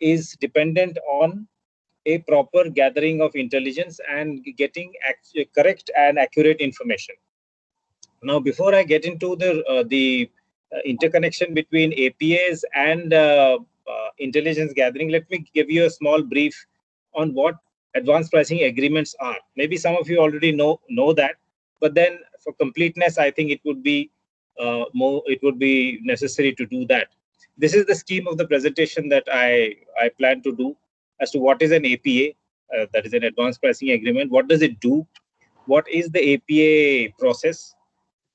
is dependent on a proper gathering of intelligence and getting correct and accurate information. Now, before I get into the interconnection between APAs and intelligence gathering, let me give you a small brief on what advanced pricing agreements are. Maybe some of you already know that, but then for completeness, I think it would be necessary to do that. This is the scheme of the presentation that I plan to do as to what is an APA, that is an advanced pricing agreement. What does it do? What is the APA process?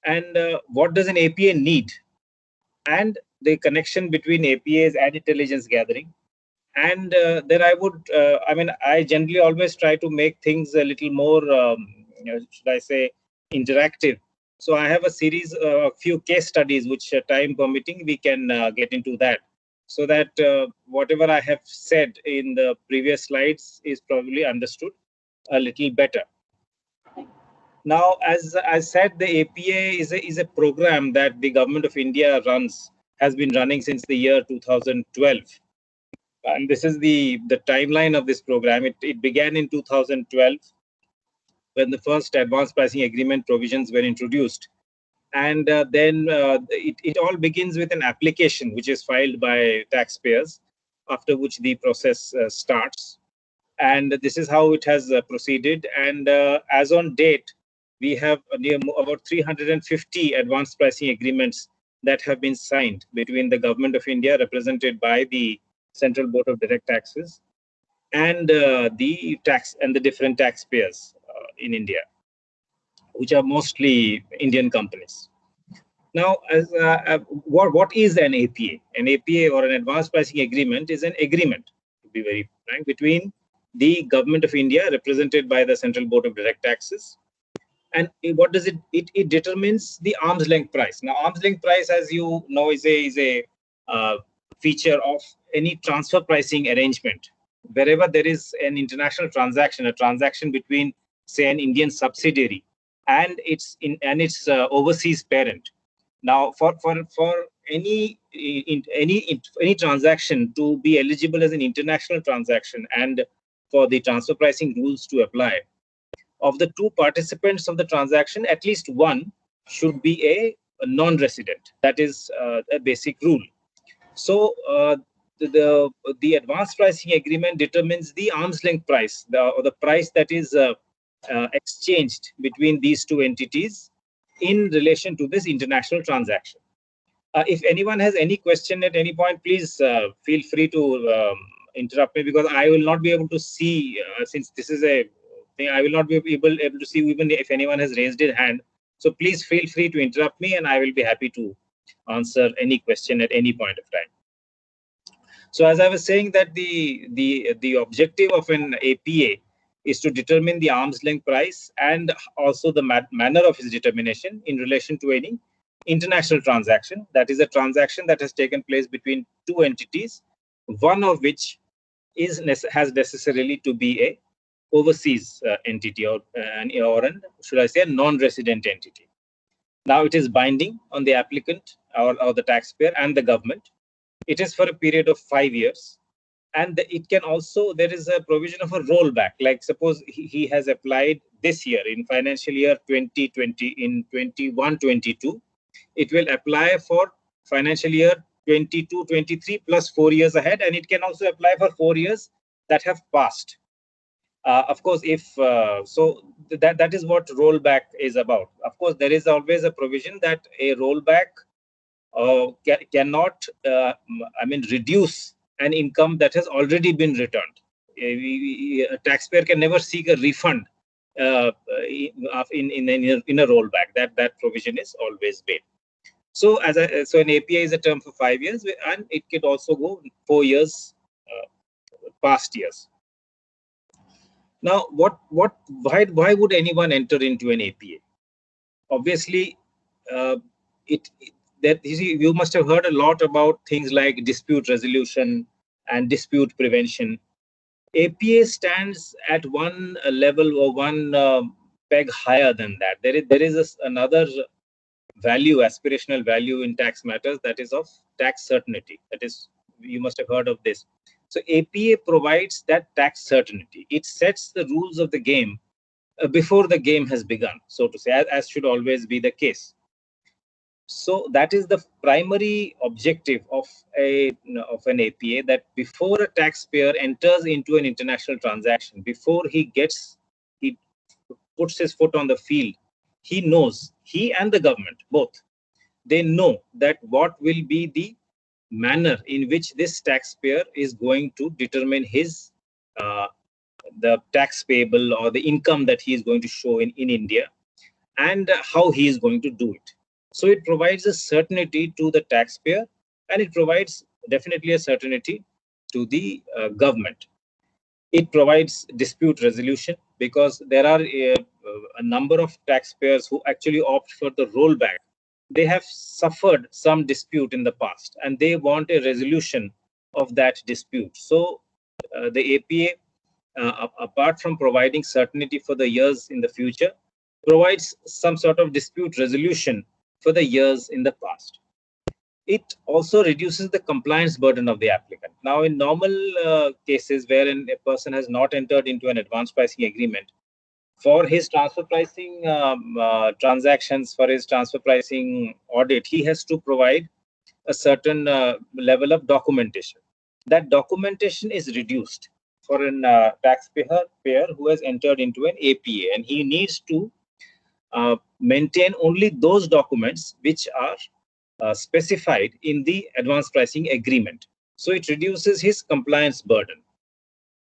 And what does an APA need, and the connection between APAs and intelligence gathering. And then I generally always try to make things a little more, should I say, interactive. So I have a series, a few case studies, which time permitting, we can get into that, so that whatever I have said in the previous slides is probably understood a little better. Now, as I said, the APA is a program that the government of India has been running since the year 2012. And this is the timeline of this program. It began in 2012 when the first advanced pricing agreement provisions were introduced. And then it all begins with an application which is filed by taxpayers, after which the process starts. And this is how it has proceeded. And as on date, we have about 350 advanced pricing agreements that have been signed between the government of India, represented by the Central Board of Direct Taxes, and the different taxpayers in India, which are mostly Indian companies. Now, what is an APA? An APA, or an advanced pricing agreement, is an agreement, to be very frank, between the government of India, represented by the Central Board of Direct Taxes. And what does it determines the arm's length price. Now, arm's length price, as you know, is a feature of any transfer pricing arrangement. Wherever there is an international transaction, a transaction between, say, an Indian subsidiary and its overseas parent. Now, for any transaction to be eligible as an international transaction, and for the transfer pricing rules to apply, of the two participants of the transaction, at least one should be a non-resident. That is a basic rule. So the advanced pricing agreement determines the arm's length price, or the price that is exchanged between these two entities in relation to this international transaction. If anyone has any question at any point, please feel free to interrupt me, because I will not be able to see, since this is a thing, I will not be able to see even if anyone has raised their hand. So please feel free to interrupt me, and I will be happy to answer any question at any point of time. So as I was saying, that the objective of an APA is to determine the arm's length price, and also the manner of its determination in relation to any international transaction. That is a transaction that has taken place between two entities, one of which has necessarily to be a overseas entity, or should I say, a non-resident entity. Now, it is binding on the applicant, or the taxpayer, and the government. It is for a period of 5 years. And it can also, there is a provision of a rollback. Like, suppose he has applied this year, in financial year 2020, in 21-22, it will apply for financial year 22-23 plus 4 years ahead, and it can also apply for 4 years that have passed. Of course, if so, that is what rollback is about. Of course, there is always a provision that a rollback cannot, reduce an income that has already been returned. A taxpayer can never seek a refund in a rollback. That provision is always made. So so an APA is a term for 5 years, and it could also go 4 years past years. Now, why would anyone enter into an APA? Obviously, you must have heard a lot about things like dispute resolution and dispute prevention. APA stands at one level, or one peg higher than that. There is another value, aspirational value in tax matters, that is of tax certainty. That is, you must have heard of this. So APA provides that tax certainty. It sets the rules of the game before the game has begun, so to say, as should always be the case. So that is the primary objective of an APA, that before a taxpayer enters into an international transaction, before he puts his foot on the field, he knows, he and the government both, they know that what will be the manner in which this taxpayer is going to determine his the tax payable or the income that he is going to show in India, and how he is going to do it. So it provides a certainty to the taxpayer, and it provides definitely a certainty to the government. It provides dispute resolution, because there are a number of taxpayers who actually opt for the rollback. They have suffered some dispute in the past, and they want a resolution of that dispute. So the APA, apart from providing certainty for the years in the future, provides some sort of dispute resolution for the years in the past. It also reduces the compliance burden of the applicant. Now, in normal cases wherein a person has not entered into an advance pricing agreement, for his transfer pricing transactions, for his transfer pricing audit, he has to provide a certain level of documentation. That documentation is reduced for an taxpayer who has entered into an APA, and he needs to maintain only those documents which are specified in the advance pricing agreement. So it reduces his compliance burden.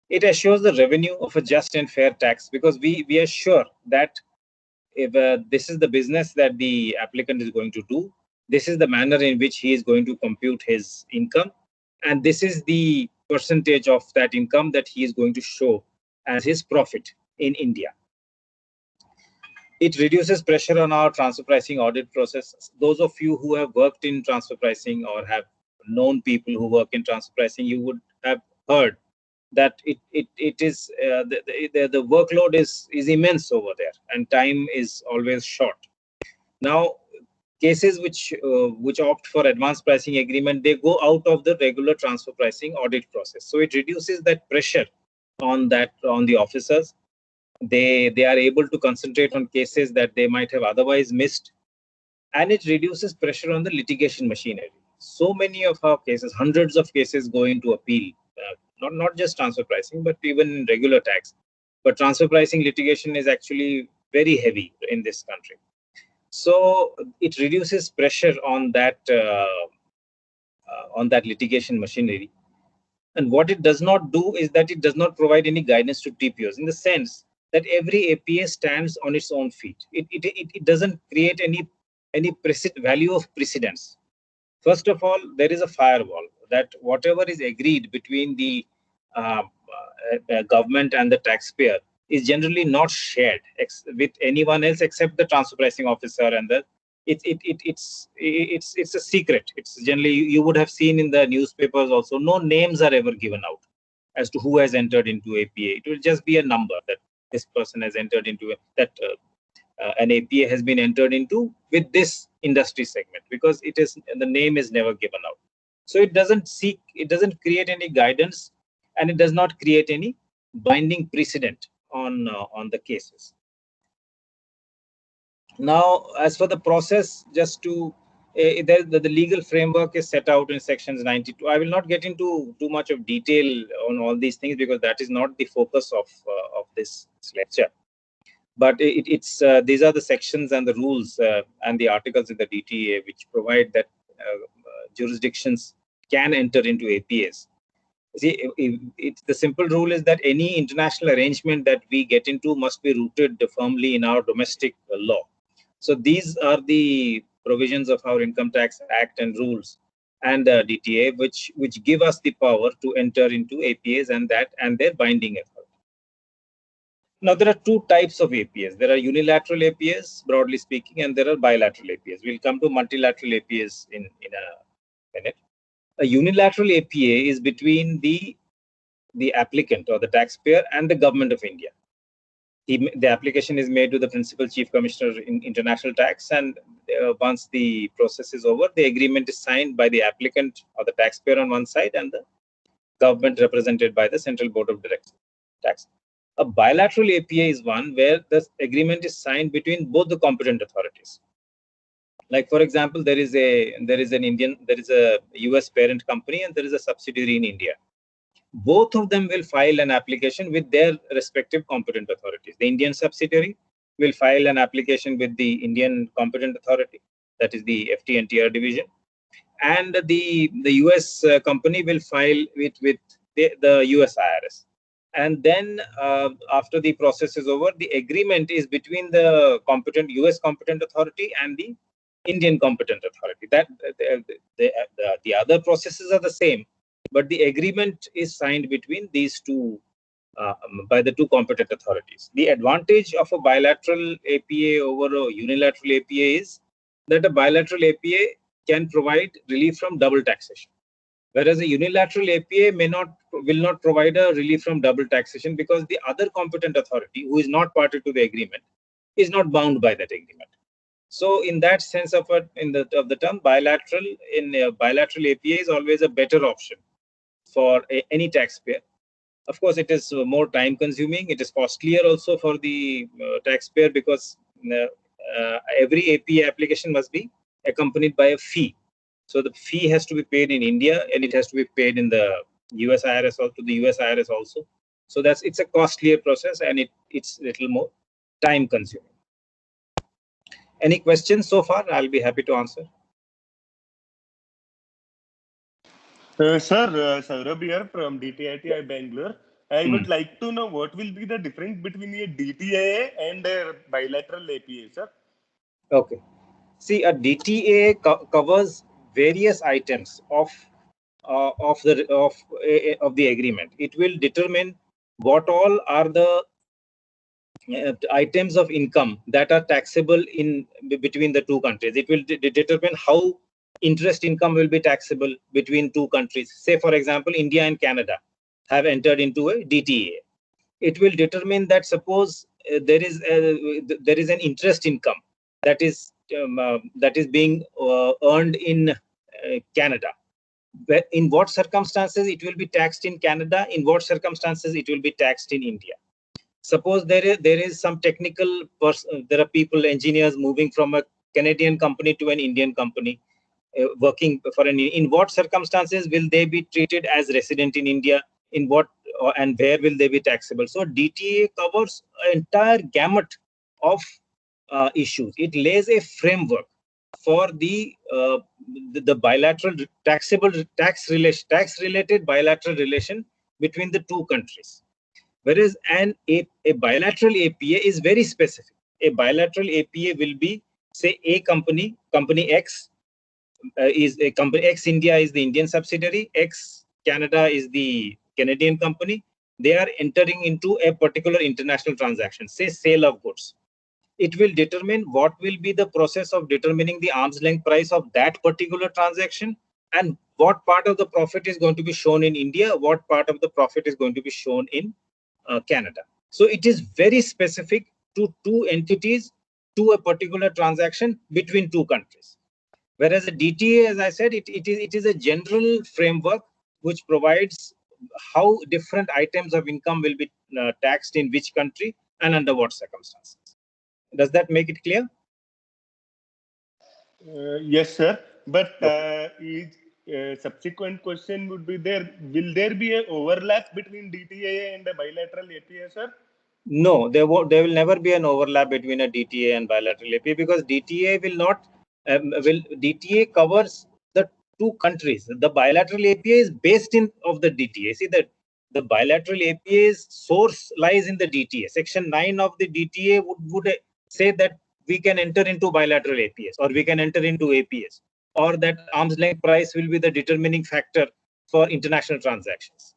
It assures the revenue of a just and fair tax, because we are sure that if this is the business that the applicant is going to do, this is the manner in which he is going to compute his income, and this is the percentage of that income that he is going to show as his profit in India. It reduces pressure on our transfer pricing audit process. Those of you who have worked in transfer pricing or have known people who work in transfer pricing, you would have heard that it is the workload is immense over there, and time is always short. Now, cases which opt for advanced pricing agreement, they go out of the regular transfer pricing audit process. So it reduces that pressure on the officers. They are able to concentrate on cases that they might have otherwise missed, and it reduces pressure on the litigation machinery. So many of our cases, hundreds of cases, go into appeal, not just transfer pricing, but even regular tax. But transfer pricing litigation is actually very heavy in this country. So it reduces pressure on that litigation machinery. And what it does not do is that it does not provide any guidance to TPOs, in the sense that every APA stands on its own feet. It doesn't create any value of precedence. First of all, there is a firewall, that whatever is agreed between the government and the taxpayer is generally not shared with anyone else except the transfer pricing officer, and it's a secret. It's generally, you would have seen in the newspapers also, no names are ever given out as to who has entered into APA. It will just be a number that this person has entered into an APA has been entered into with this industry segment, because the name is never given out. So it doesn't create any guidance, and it does not create any binding precedent on the cases. Now, as for the process, just to the legal framework is set out in sections 92. I will not get into too much of detail on all these things, because that is not the focus of this lecture. But these are the sections and the rules and the articles in the DTA which provide that jurisdictions can enter into APAs. See, the simple rule is that any international arrangement that we get into must be rooted firmly in our domestic law. So these are the provisions of our Income Tax Act and rules and DTA, which give us the power to enter into APAs and their binding effect. Now, there are two types of APAs. There are unilateral APAs, broadly speaking, and there are bilateral APAs. We'll come to multilateral APAs in a minute. A unilateral APA is between the applicant or the taxpayer and the government of India. The application is made to the Principal Chief Commissioner in International Tax, and once the process is over, the agreement is signed by the applicant or the taxpayer on one side and the government represented by the Central Board of Direct Tax. A bilateral APA is one where the agreement is signed between both the competent authorities. Like, for example, there is a US parent company and there is a subsidiary in India. Both of them will file an application with their respective competent authorities. The Indian subsidiary will file an application with the Indian competent authority, that is the FT&TR division, and the US company will file it with the US IRS. And then after the process is over, the agreement is between the competent US competent authority and the Indian competent authority. That the other processes are the same, but the agreement is signed between these two by the two competent authorities. The advantage of a bilateral APA over a unilateral APA is that a bilateral APA can provide relief from double taxation, whereas a unilateral APA will not provide a relief from double taxation because the other competent authority, who is not party to the agreement, is not bound by that agreement. So, in that sense of the term, bilateral APA is always a better option for any taxpayer. Of course, it is more time consuming. It is costlier also for the taxpayer because every APA application must be accompanied by a fee. So the fee has to be paid in India and it has to be paid in the US IRS also, the US IRS also. So it's a costlier process and it's a little more time consuming. Any questions so far? I'll be happy to answer. Sir, Saurabh here from DTITI Bangalore. I would like to know what will be the difference between a DTA and a bilateral APA, sir? Okay. See, a DTA covers various items of the agreement. It will determine what all are the items of income that are taxable in between the two countries. It will determine how interest income will be taxable between two countries. Say, for example, India and Canada have entered into a DTA. It will determine that suppose there is an interest income that is being earned in Canada. In what circumstances it will be taxed in Canada? In what circumstances it will be taxed in India? Suppose there is some technical there are people, engineers moving from a Canadian company to an Indian company, working for in what circumstances will they be treated as resident in India? In what and where will they be taxable? So DTA covers an entire gamut of issues. It lays a framework for the bilateral tax related bilateral relation between the two countries. Whereas a bilateral APA is very specific. A bilateral APA will be, say, a company X is a company X India is the Indian subsidiary, X Canada is the Canadian company. They are entering into a particular international transaction, say sale of goods. It will determine what will be the process of determining the arm's length price of that particular transaction and what part of the profit is going to be shown in India, what part of the profit is going to be shown in Canada. So it is very specific to two entities, to a particular transaction between two countries. Whereas a DTA, as I said, it is a general framework which provides how different items of income will be taxed in which country and under what circumstances. Does that make it clear? Yes, sir. But subsequent question would be there. Will there be an overlap between DTA and a bilateral APA, sir? No, there will never be an overlap between a DTA and bilateral APA because DTA will not. DTA covers the two countries. The bilateral APA is based of the DTA. See that the bilateral APA's source lies in the DTA. Section 9 of the DTA would say that we can enter into bilateral APAs or we can enter into APAs, or that arm's length price will be the determining factor for international transactions.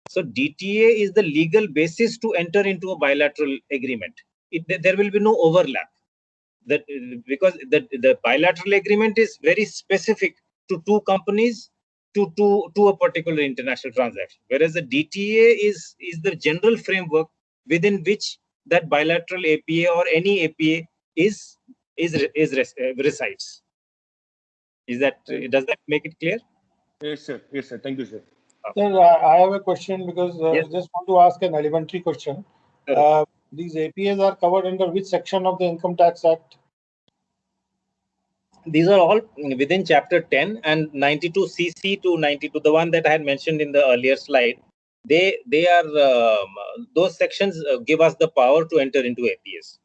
So DTA is the legal basis to enter into a bilateral agreement. There will be no overlap. Because the bilateral agreement is very specific to two companies to a particular international transaction, whereas the DTA is the general framework within which that bilateral APA or any APA resides. Does that make it clear? Yes, sir. Yes, sir. Thank you, sir. Sir, I have a question because Yes. I just want to ask an elementary question. Sure. These APAs are covered under which section of the Income Tax Act? These are all within chapter 10 and 92cc to 92, the one that I had mentioned in the earlier slide. They are those sections give us the power to enter into APAs.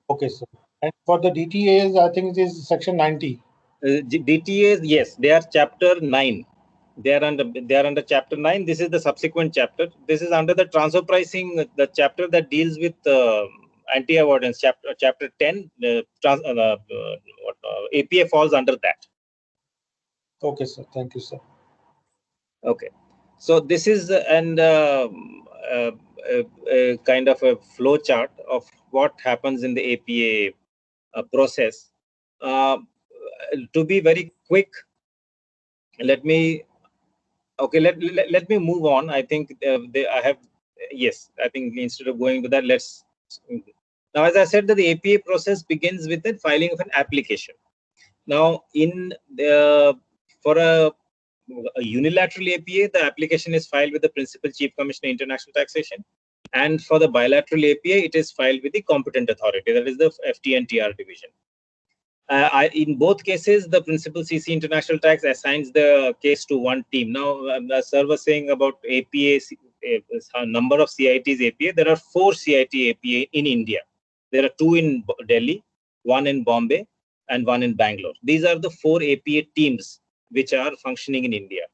Okay, sir. And for the DTAs, I think it is section 90. DTAs, yes, they are chapter 9. They are under chapter 9. This is the subsequent chapter. This is under the transfer pricing, the chapter that deals with anti-avoidance. Chapter 10. APA falls under that. Okay, sir. Thank you, sir. Okay, so this is a kind of a flow chart of what happens in the APA process. To be very quick, let me move on. I think I think instead of going to that, let's now, as I said, that the APA process begins with the filing of an application. Now, for a unilateral APA, the application is filed with the Principal Chief Commissioner International Taxation, and for the bilateral APA, it is filed with the competent authority, that is the FTNTR division. In both cases, the Principal CC International Tax assigns the case to one team. Now, as sir was saying about APA, number of CITs APA, there are 4 CIT APA in India. There are 2 in Delhi, 1 in Bombay, and 1 in Bangalore. These are the 4 APA teams which are functioning in India.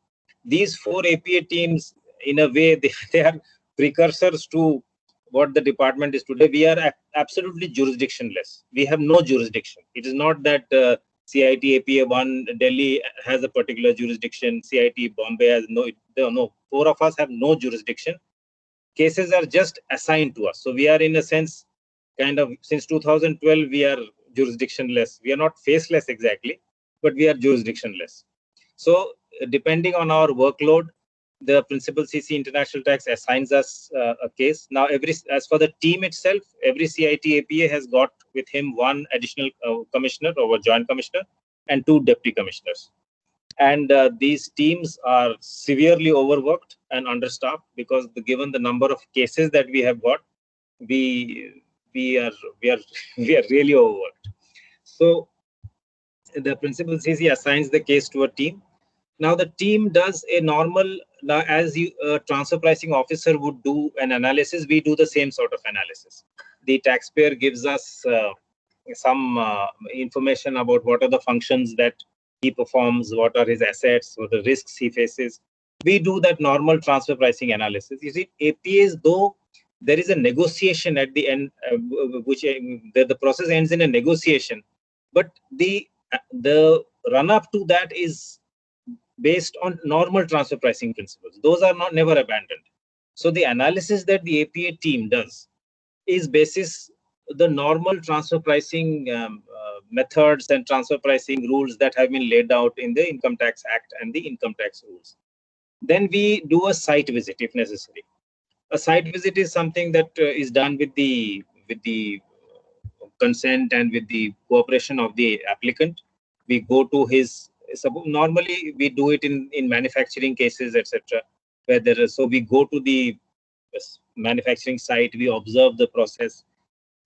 These 4 APA teams, in a way, they are precursors to what the department is today. We are absolutely jurisdictionless. We have no jurisdiction. It is not that CIT APA 1 Delhi has a particular jurisdiction, CIT Bombay has no. 4 of us have no jurisdiction. Cases are just assigned to us. So we are, in a sense, kind of, since 2012, we are jurisdictionless. We are not faceless exactly, but we are jurisdictionless. So depending on our workload, the Principal CC International Tax assigns us a case. Now, as for the team itself, every CIT APA has got with him 1 additional commissioner or joint commissioner and 2 deputy commissioners. And these teams are severely overworked and understaffed because given the number of cases that we have got, we are really overworked. So the Principal CC assigns the case to a team. Now the team does a normal, as a transfer pricing officer would do an analysis, we do the same sort of analysis. The taxpayer gives us some information about what are the functions that he performs, what are his assets, what are the risks he faces. We do that normal transfer pricing analysis. You see, APAs, though there is a negotiation at the end, which the process ends in a negotiation, but the run up to that is based on normal transfer pricing principles. Those are never abandoned. So the analysis that the APA team does is basis the normal transfer pricing methods and transfer pricing rules that have been laid out in the Income Tax Act and the income tax rules. Then we do a site visit if necessary. A site visit is something that is done with the consent and with the cooperation of the applicant. We go to his, normally we do it in manufacturing cases, etc. Where there is, so we go to the manufacturing site, we observe the process,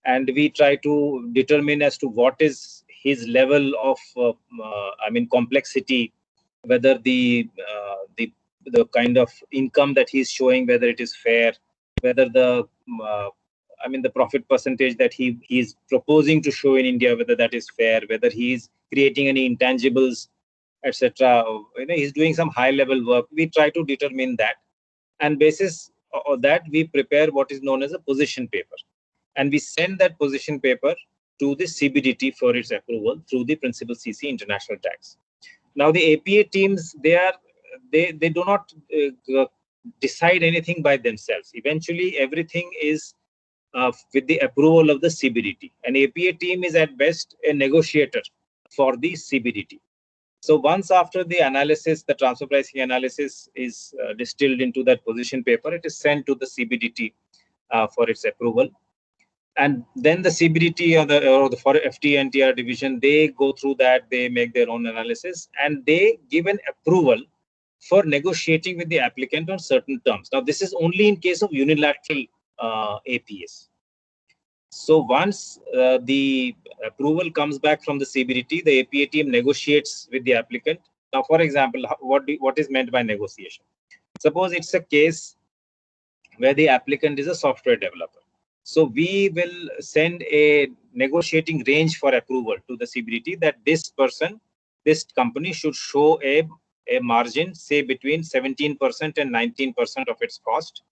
and we try to determine as to what is his level of complexity, whether the kind of income that he's showing, whether it is fair, whether the the profit percentage that he is proposing to show in India, whether that is fair, whether he is creating any intangibles, etc. He's doing some high level work. We try to determine that, and basis of that we prepare what is known as a position paper, and we send that position paper to the CBDT for its approval through the Principal CC International Tax. Now the APA teams, they do not decide anything by themselves. Eventually everything is with the approval of the CBDT. An APA team is at best a negotiator for the CBDT. So once after the analysis, the transfer pricing analysis is distilled into that position paper, it is sent to the CBDT for its approval. And then the CBDT or the for FTNTR division, they go through that, they make their own analysis, and they give an approval for negotiating with the applicant on certain terms. Now, this is only in case of unilateral APAs. So once the approval comes back from the CBDT, the APA team negotiates with the applicant. Now, for example, what is meant by negotiation? Suppose it's a case where the applicant is a software developer. So we will send a negotiating range for approval to the CBDT that this company should show a margin, say between 17% and 19% of its cost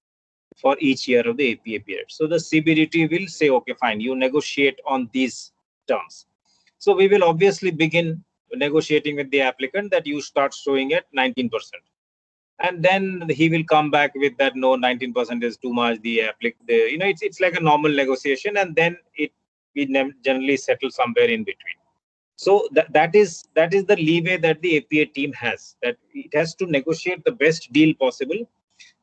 for each year of the APA period. So the CBDT will say, okay, fine, you negotiate on these terms. So we will obviously begin negotiating with the applicant that you start showing at 19%. And then he will come back with that, no, 19% is too much. It's like a normal negotiation, and then we generally settle somewhere in between. So that is the leeway that the APA team has, that it has to negotiate the best deal possible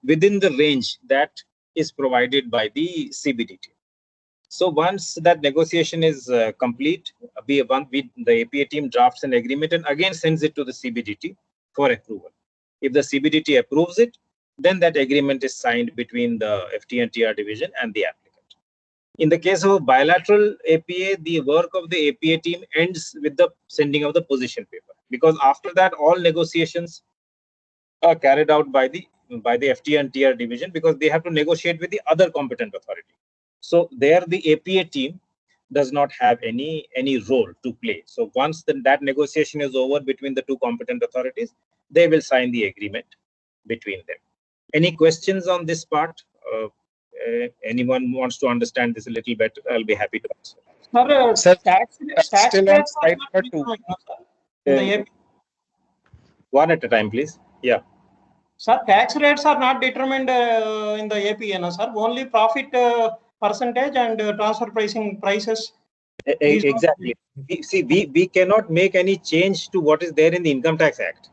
within the range that is provided by the CBDT. So once that negotiation is complete, the APA team drafts an agreement and again sends it to the CBDT for approval. If the CBDT approves it, then that agreement is signed between the FT&TR division and the applicant. In the case of a bilateral APA, the work of the APA team ends with the sending of the position paper, because after that, all negotiations are carried out by the FT&TR division, because they have to negotiate with the other competent authority. So there, the APA team does not have any role to play. So once that negotiation is over between the two competent authorities, they will sign the agreement between them. Any questions on this part? Anyone wants to understand this a little better, I'll be happy to answer. Sir, tax still on rates are slide not number 2. determined, no, sir, in the AP. One at a time, please. Yeah. Sir, tax rates are not determined in the APA, no, sir. Only profit percentage and transfer pricing prices. Exactly. We cannot make any change to what is there in the Income Tax Act.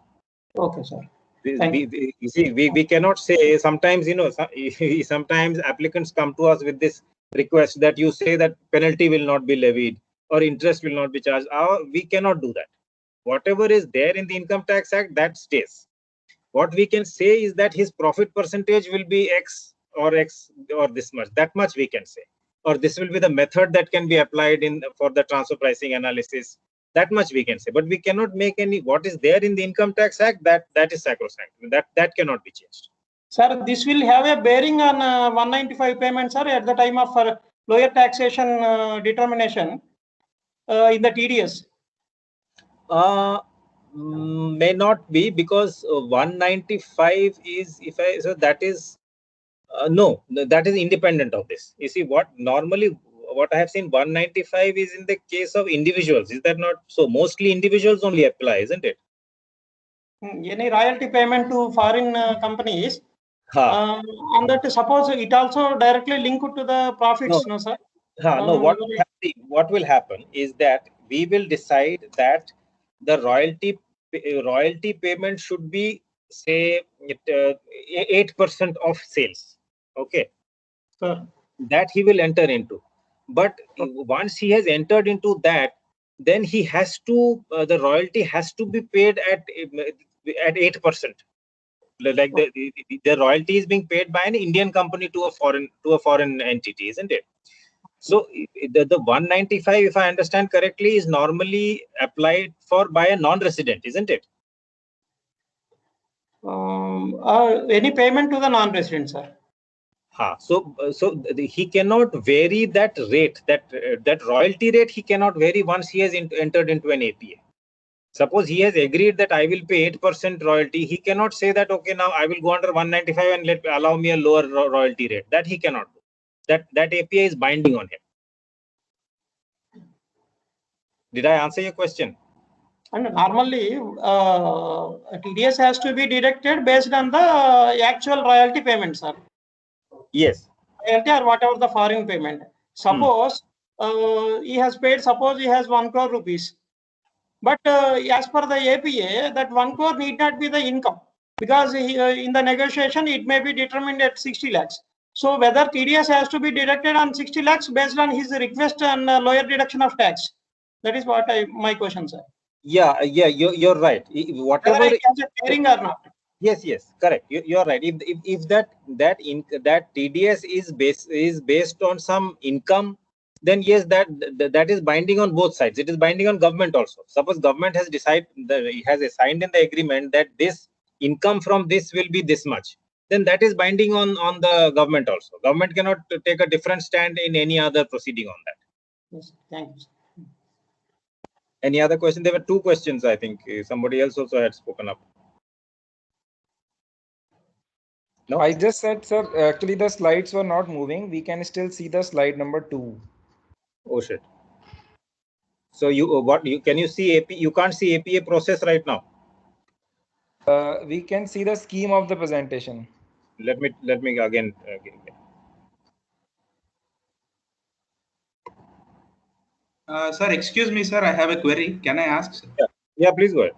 Okay, sir. We cannot say, sometimes, sometimes applicants come to us with this request that you say that penalty will not be levied or interest will not be charged. We cannot do that. Whatever is there in the Income Tax Act, that stays. What we can say is that his profit percentage will be X or this much. That much we can say. Or this will be the method that can be applied for the transfer pricing analysis. That much we can say, but we cannot make any. What is there in the Income Tax Act, that is sacrosanct. That cannot be changed. Sir, this will have a bearing on 195 payments, sir, at the time of lower taxation determination in the TDS. May not be, because 195 is, that is no, that is independent of this. You see, what I have seen, 195 is in the case of individuals. Is that not so? Mostly individuals only apply, isn't it? Any royalty payment to foreign companies, and that suppose it also directly linked to the profits, no, sir? No, what will happen is that we will decide that the royalty payment should be, say, 8% of sales. Okay. Sir. That he will enter into. But once he has entered into that, then he has to, the royalty has to be paid at 8%. Like the royalty is being paid by an Indian company to a foreign entity, isn't it? So the 195, if I understand correctly, is normally applied for by a non-resident, isn't it? Any payment to the non-resident, sir. So he cannot vary that rate, that royalty rate. He cannot vary once he has entered into an APA. Suppose he has agreed that I will pay 8% royalty. He cannot say that, okay, now I will go under 195 and allow me a lower royalty rate. That he cannot do. That APA is binding on him. Did I answer your question? And normally, TDS has to be deducted based on the actual royalty payment, sir. Yes. Royalty or whatever the foreign payment. Suppose he has paid, suppose he has 1 crore rupees. But as per the APA, that 1 crore need not be the income, because in the negotiation, it may be determined at 60 lakhs. So whether TDS has to be deducted on 60 lakhs based on his request and lower deduction of tax. That is what my question, sir. Yeah, you're right. Whatever it has a bearing or not. Yes, correct. You're right. If that TDS is based on some income, then yes, that is binding on both sides. It is binding on government also. Suppose government has decided that it has assigned in the agreement that this income from this will be this much, then that is binding on the government also. Government cannot take a different stand in any other proceeding on that. Yes, thank you. Any other question? There were two questions, I think. Somebody else also had spoken up. No? I just said, sir, actually the slides were not moving. We can still see the slide number 2. Oh shit. So can you see AP? You can't see APA process right now. We can see the scheme of the presentation. Let me again. Sir, excuse me, sir. I have a query. Can I ask, sir? Yeah, please go ahead.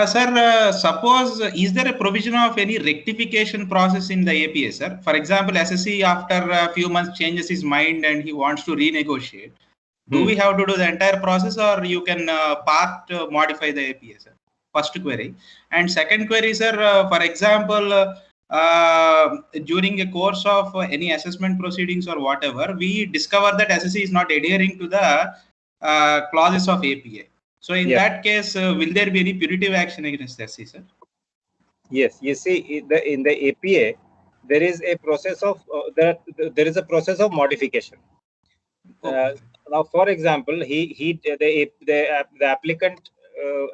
Sir, suppose, is there a provision of any rectification process in the APA, sir? For example, SSC after a few months changes his mind and he wants to renegotiate. Do we have to do the entire process, or you can modify the APA, sir? First query. And second query, sir, for example, during a course of any assessment proceedings or whatever, we discover that SSC is not adhering to the clauses of APA. So in that case, will there be any punitive action against SSC, sir? Yes, you see, in the APA, there is a process of there is a process of modification. Okay. Now, for example, the applicant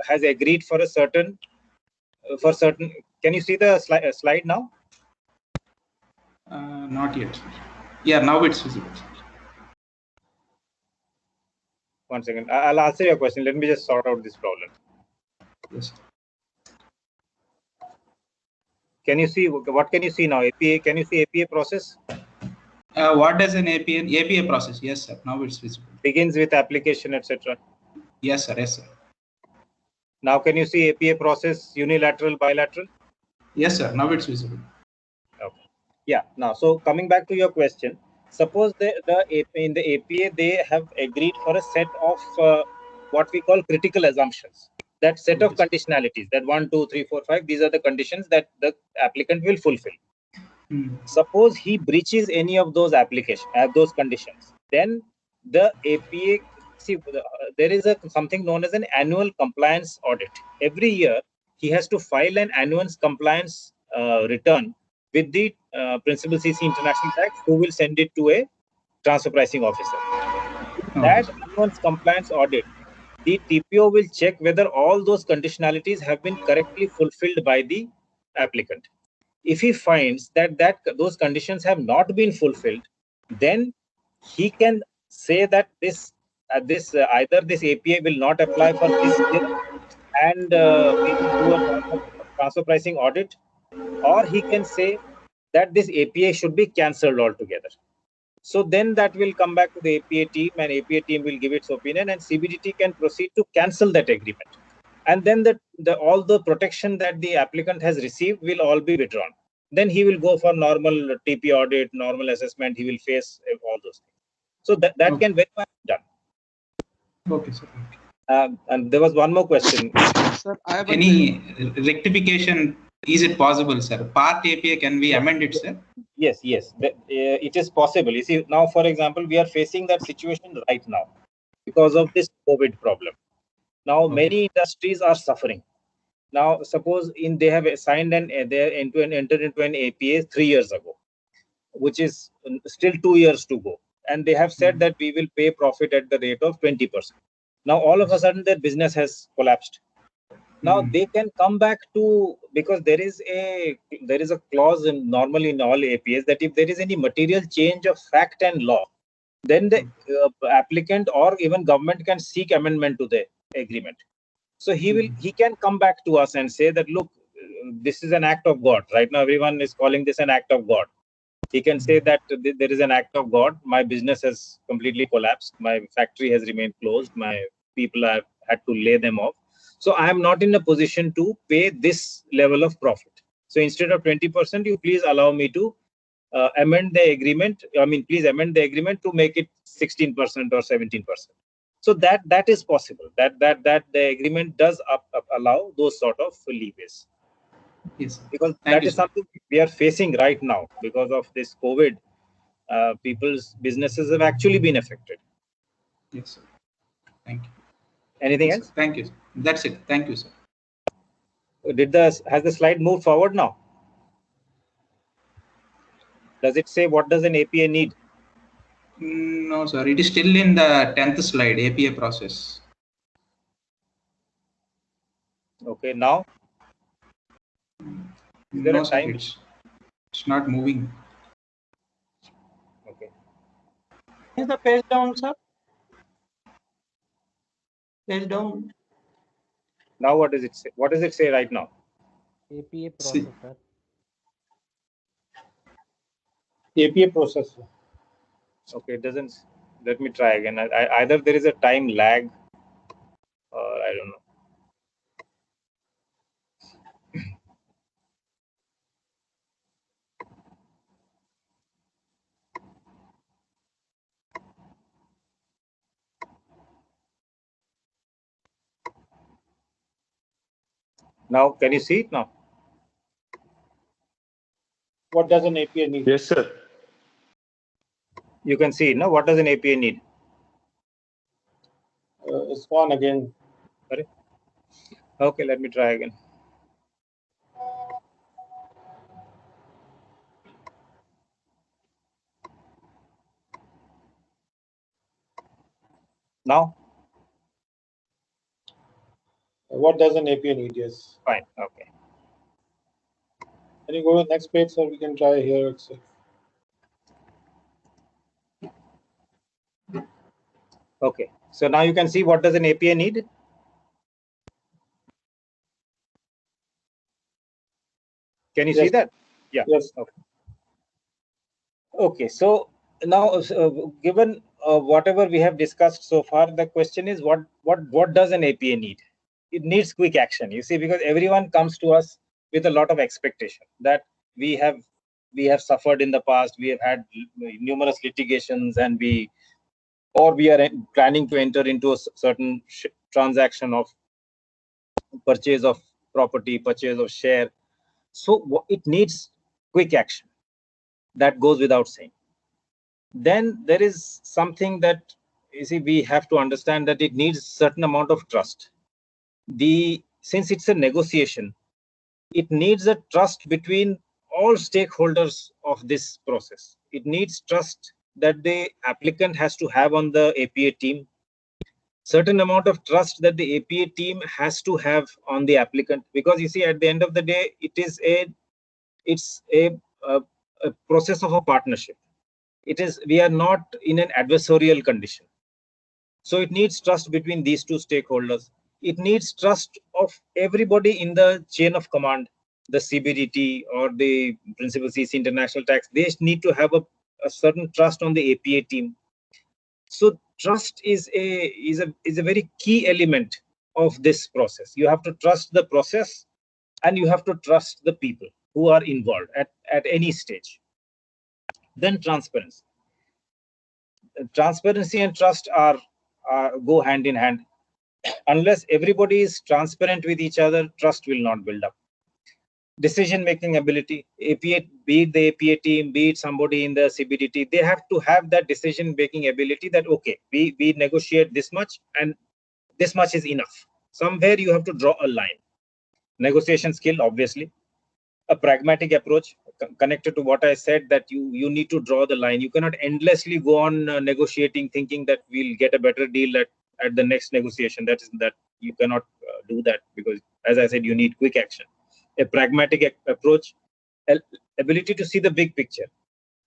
has agreed for a certain Can you see the slide now? Not yet, sir. Yeah, now it's visible, sir. One second. I'll answer your question. Let me just sort out this problem. Yes. Can you see what can you see now? APA? Can you see APA process? What does an APA process? Yes, sir. Now it's visible. Begins with application, etc. Yes, sir. Yes, sir. Now can you see APA process unilateral, bilateral? Yes, sir. Now it's visible. Okay. Yeah. Now, so coming back to your question, suppose in the APA they have agreed for a set of what we call critical assumptions. That set of conditionalities, that 1, 2, 3, 4, 5, these are the conditions that the applicant will fulfill. Suppose he breaches any of those those conditions, then the APA, there is something known as an annual compliance audit. Every year, he has to file an annual compliance return with the Principal CC International Tax, who will send it to a transfer pricing officer. That annual compliance audit, the TPO will check whether all those conditionalities have been correctly fulfilled by the applicant. If he finds that those conditions have not been fulfilled, then he can say that either this APA will not apply for this year, and we will do a normal transfer pricing audit, or he can say that this APA should be cancelled altogether. So then that will come back to the APA team, and APA team will give its opinion, and CBDT can proceed to cancel that agreement. And then all the protection that the applicant has received will all be withdrawn. Then he will go for normal TP audit, normal assessment. He will face all those things. So that can very much be done. Okay, sir. And there was one more question. Sir, I have any rectification? Is it possible, sir? Part APA, can we amend it, sir? Yes. It is possible. You see, now, for example, we are facing that situation right now because of this COVID problem. Now, many industries are suffering. Now, suppose they have signed they entered into an APA 3 years ago, which is still 2 years to go, and they have said that we will pay profit at the rate of 20%. Now, all of a sudden, their business has collapsed. Now they can come back to, because there is a clause normally in all APAs that if there is any material change of fact and law, then the applicant or even government can seek amendment to the agreement. So he can come back to us and say that, look, this is an act of God. Right now, everyone is calling this an act of God. He can say that there is an act of God. My business has completely collapsed. My factory has remained closed. My people have had to lay them off. So I am not in a position to pay this level of profit. So instead of 20%, you please allow me to amend the agreement. Please amend the agreement to make it 16% or 17%. So that is possible. That the agreement does allow those sort of leeways. Yes, sir. Because Thank that you, is sir. something we are facing right now because of this COVID. People's businesses have actually been affected. Yes, sir. Thank you. Anything Yes, else? sir. Thank you. That's it. Thank you, sir. Has the slide moved forward now? Does it say what does an APA need? No, sir. It is still in the 10th slide, APA process. Okay, now is there No, a sir. time? It's not moving. Okay. Is the page down, sir? Page down. Now what does it say? What does it say right now? APA See. processor. APA processor. Okay, it doesn't. Let me try again. Either there is a time lag, or I don't know. Now, can you see it now? What does an APA need? Yes, sir. You can see, no? What does an APA need? It's gone again. Sorry. Okay, let me try again. Now, What does an APA need? Yes. fine. Okay. Can you go to the next page so we can try here itself? Okay. So now you can see what does an APA need? Can you see Yes. that? Yeah. Yes. Okay. Okay. So now, given whatever we have discussed so far, the question is what does an APA need? It needs quick action. You see, because everyone comes to us with a lot of expectation that we have suffered in the past. We have had numerous litigations, and we are planning to enter into a certain transaction of purchase of property, purchase of share. So it needs quick action. That goes without saying. Then there is something that, you see, we have to understand that it needs certain amount of trust. Since it's a negotiation, it needs a trust between all stakeholders of this process. It needs trust that the applicant has to have on the APA team, certain amount of trust that the APA team has to have on the applicant, because you see, at the end of the day, it's a process of a partnership. We are not in an adversarial condition. So it needs trust between these two stakeholders. It needs trust of everybody in the chain of command, the CBDT or the Principal CC International Tax. They need to have a certain trust on the APA team. So trust is a very key element of this process. You have to trust the process, and you have to trust the people who are involved at any stage. Then transparency. Transparency and trust go hand in hand. Unless everybody is transparent with each other, trust will not build up. Decision-making ability, APA, be it the APA team, be it somebody in the CBDT, they have to have that decision-making ability that, okay, we negotiate this much and this much is enough. Somewhere you have to draw a line. Negotiation skill, obviously. A pragmatic approach, connected to what I said, that you need to draw the line. You cannot endlessly go on negotiating, thinking that we'll get a better deal at the next negotiation. That you cannot do that, because, as I said, you need quick action. A pragmatic approach, ability to see the big picture,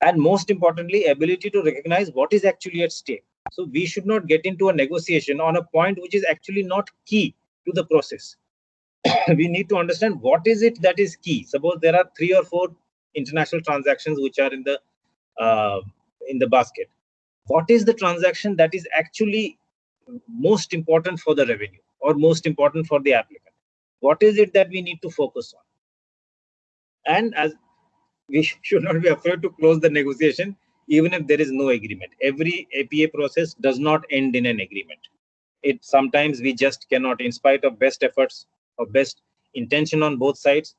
and most importantly, ability to recognize what is actually at stake. So we should not get into a negotiation on a point which is actually not key to the process. We need to understand what is it that is key. Suppose there are 3 or 4 international transactions which are in the basket. What is the transaction that is actually most important for the revenue or most important for the applicant? What is it that we need to focus on? And as we should not be afraid to close the negotiation, even if there is no agreement. Every APA process does not end in an agreement. Sometimes we just cannot, in spite of best efforts or best intention on both sides,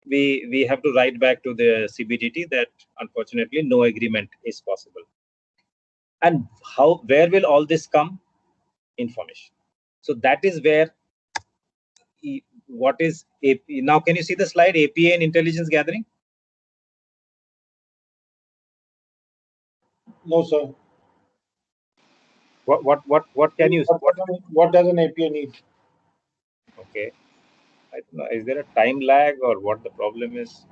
we have to write back to the CBDT that unfortunately no agreement is possible. And where will all this come? Information. So that is where what is AP. Now can you see the slide, APA and intelligence gathering? No, sir. What can you What does an APA need? Okay, I don't know, is there a time lag or what the problem is?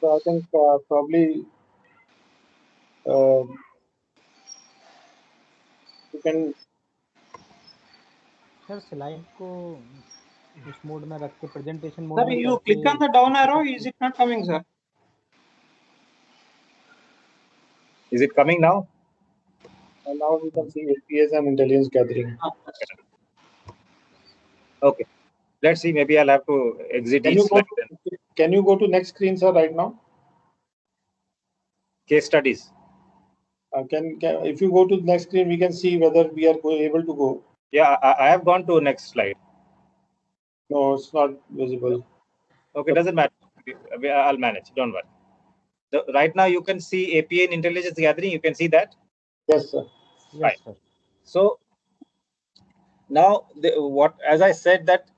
So I think probably you can. Sir slide को उस mode में रख के presentation mode Sir, में you click करके on the down arrow. Is it not coming, sir? Is it coming now? And now we can see APAs and intelligence gathering. Okay, let's see. Maybe I'll have to exit Can each you go slide. can you go to next screen, sir, right now? Case studies. Can if you go to the next screen, we can see whether we are able to go. Yeah, I have gone to next slide. No, it's not visible. Okay, doesn't matter. I'll manage. Don't worry. Right now, you can see APA and intelligence gathering. You can see that. Yes, sir. yes Right. sir So now, as I said, that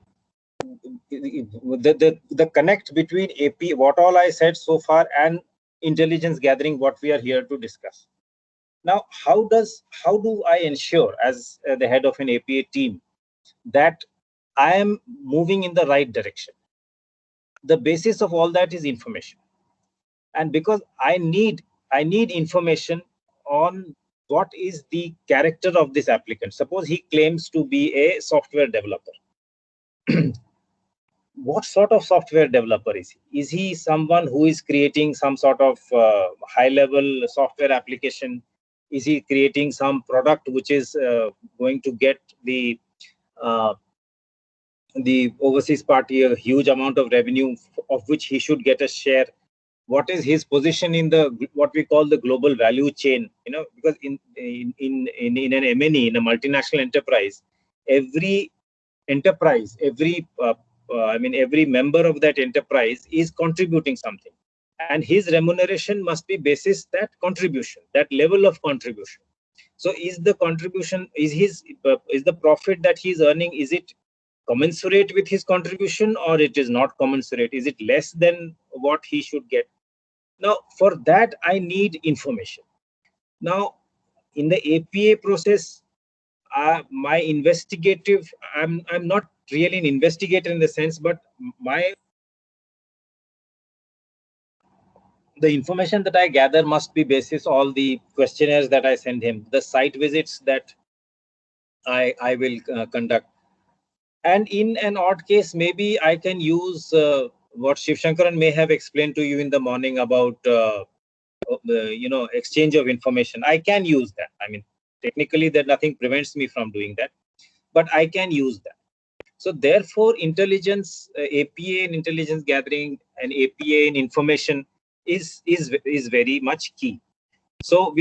the connect between AP, what all I said so far, and intelligence gathering, what we are here to discuss. Now, how do I ensure, as the head of an APA team, that I am moving in the right direction? The basis of all that is information, and because I need information on what is the character of this applicant. Suppose he claims to be a software developer. What sort of software developer is he? Is he someone who is creating some sort of high-level software application? Is he creating some product which is going to get the overseas party a huge amount of revenue, of which he should get a share? What is his position in the what we call the global value chain? Because in an M&E, in a multinational enterprise, every every member of that enterprise is contributing something, and his remuneration must be basis that contribution, that level of contribution. So is the contribution, is the profit that he is earning, is it commensurate with his contribution, or it is not commensurate? Is it less than what he should get? Now, for that, I need information. Now, in the APA process, my investigative, I'm not really an investigator in the sense, but the information that I gather must be basis all the questionnaires that I send him, the site visits that I will conduct. And in an odd case, maybe I can use what Shiv Shankaran may have explained to you in the morning about exchange of information. I can use that. I mean, technically, that nothing prevents me from doing that, but I can use that. So therefore, intelligence, APA and intelligence gathering, and APA in information is very much key. So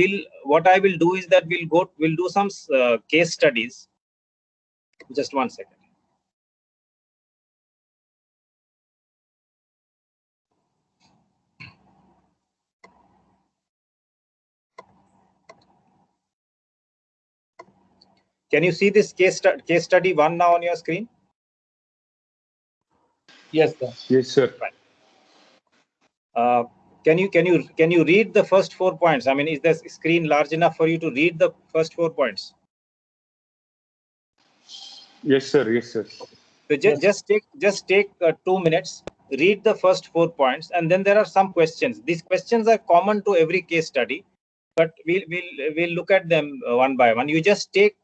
what I will do is that we'll do some case studies. Just one second. Can you see this case study 1 now on your screen? Yes, sir. Yes, sir. Right. Can you read the first 4 points? I mean, is the screen large enough for you to read the first 4 points? Yes, sir. Yes, sir. So just take 2 minutes, read the first 4 points, and then there are some questions. These questions are common to every case study, but we'll look at them one by one. You just take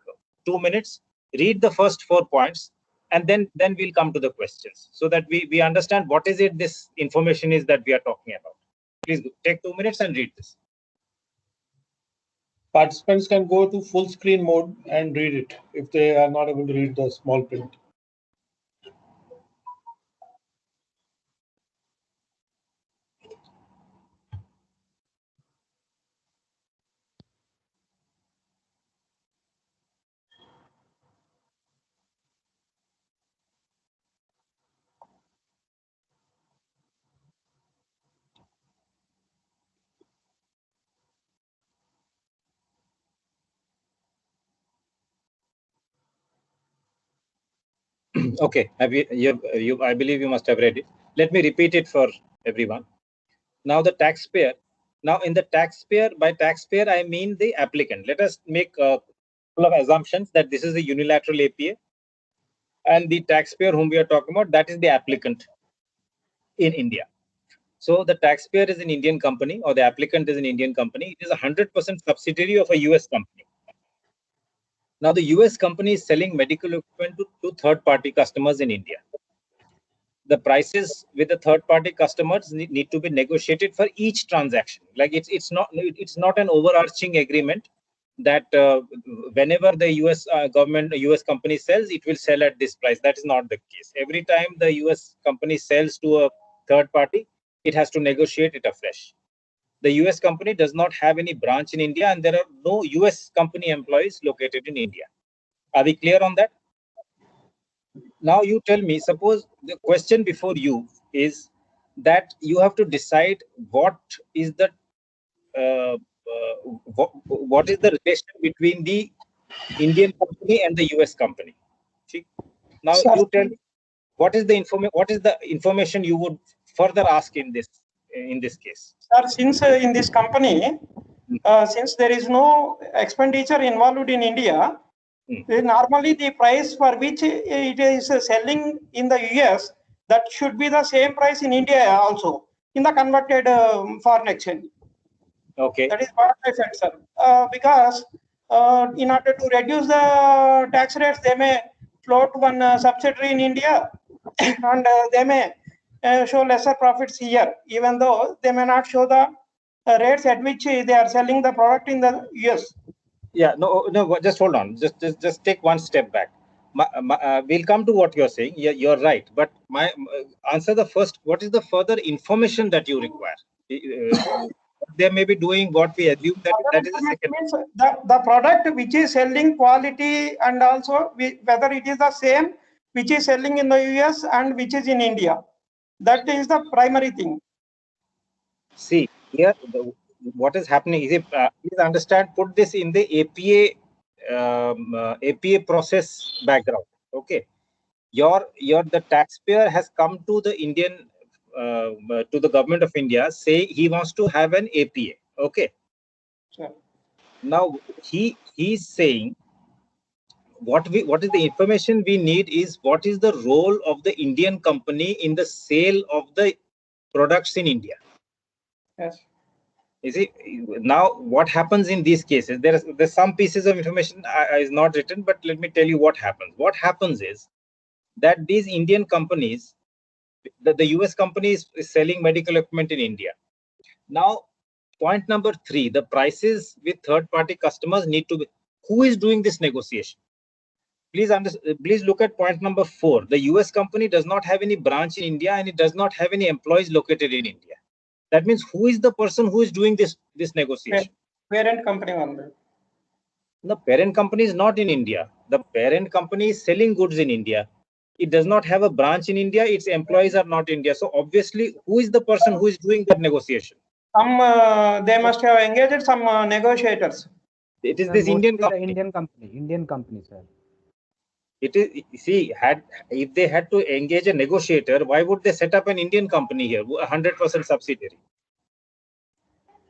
2 minutes, read the first 4 points, and then we'll come to the questions, so that we understand what is it this information is that we are talking about. Please take 2 minutes and read this. Participants can go to full screen mode and read it if they are not able to read the small print. Okay, I believe you must have read it. Let me repeat it for everyone. Now the taxpayer. Now in the taxpayer, by taxpayer I mean the applicant. Let us make a couple of assumptions that this is a unilateral APA, and the taxpayer whom we are talking about, that is the applicant in India. So the taxpayer is an Indian company, or the applicant is an Indian company. It is a 100% subsidiary of a US company. Now the US company is selling medical equipment to third-party customers in India. The prices with the third-party customers need to be negotiated for each transaction. Like it's not an overarching agreement that whenever the US government, US company sells, it will sell at this price. That is not the case. Every time the US company sells to a third party, it has to negotiate it afresh. The US company does not have any branch in India, and there are no US company employees located in India. Are we clear on that? Now you tell me, suppose the question before you is that you have to decide what is the what is the relation between the Indian company and the US company. See? Now Sir, you tell me what is the information you would further ask in this case. Sir, since in this company, since there is no expenditure involved in India, normally the price for which it is selling in the US, that should be the same price in India also, in the converted foreign exchange. Okay. That is what I said, sir. Because in order to reduce the tax rates, they may float one subsidiary in India, and they may show lesser profits here, even though they may not show the rates at which they are selling the product in the US. Yeah, no, just hold on. Just take one step back. We'll come to what you're saying. Yeah, you're right. But answer the first. What is the further information that you require? They may be doing what we assume that is the second. Means the product which is selling quality, and also whether it is the same which is selling in the US and which is in India. That is the primary thing. See here, what is happening is, please understand, put this in the APA process background. Okay, the taxpayer has come to the Indian to the government of India, say he wants to have an APA. Okay. Sure. Now he's saying what is the information we need is what is the role of the Indian company in the sale of the products in India. Yes. You see, now what happens in these cases? There's some pieces of information is not written, but let me tell you what happens. What happens is that these Indian companies, the US company is selling medical equipment in India. Now, point number 3, the prices with third-party customers need to be. Who is doing this negotiation? Please look at point number 4. The US company does not have any branch in India, and it does not have any employees located in India. That means who is the person who is doing this negotiation? Parent company only. The parent company is not in India. The parent company is selling goods in India. It does not have a branch in India. Its employees are not India. So obviously, who is the person who is doing that negotiation? They must have engaged some negotiators. It is this Indian company. Indian company, sir. It is, see, if they had to engage a negotiator, why would they set up an Indian company here, 100% subsidiary?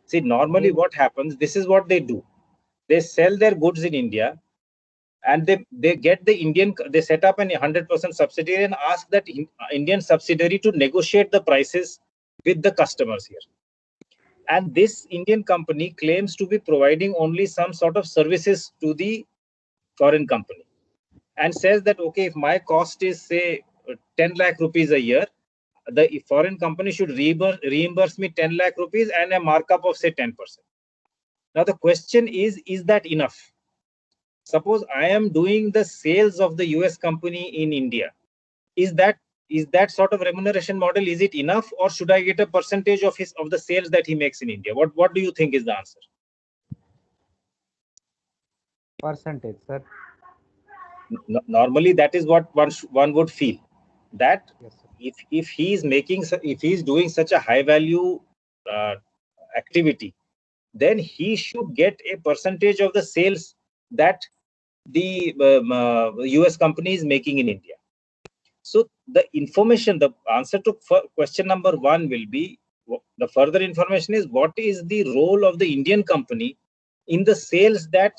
See, normally what happens, this is what they do. They sell their goods in India, and they get the Indian, they set up an 100% subsidiary and ask that Indian subsidiary to negotiate the prices with the customers here. And this Indian company claims to be providing only some sort of services to the foreign company, and says that, okay, if my cost is, say, 10 lakh rupees a year, the foreign company should reimburse me 10 lakh rupees and a markup of, say, 10%. Now the question is that enough? Suppose I am doing the sales of the US company in India. Is that sort of remuneration model, is it enough, or should I get a percentage of the sales that he makes in India? What do you think is the answer? Percentage, sir. Normally, that is what one would feel. That Yes, sir. if he is doing such a high value activity, then he should get a percentage of the sales that the US company is making in India. So the information, the answer to question number 1 will be, the further information is, what is the role of the Indian company in the sales that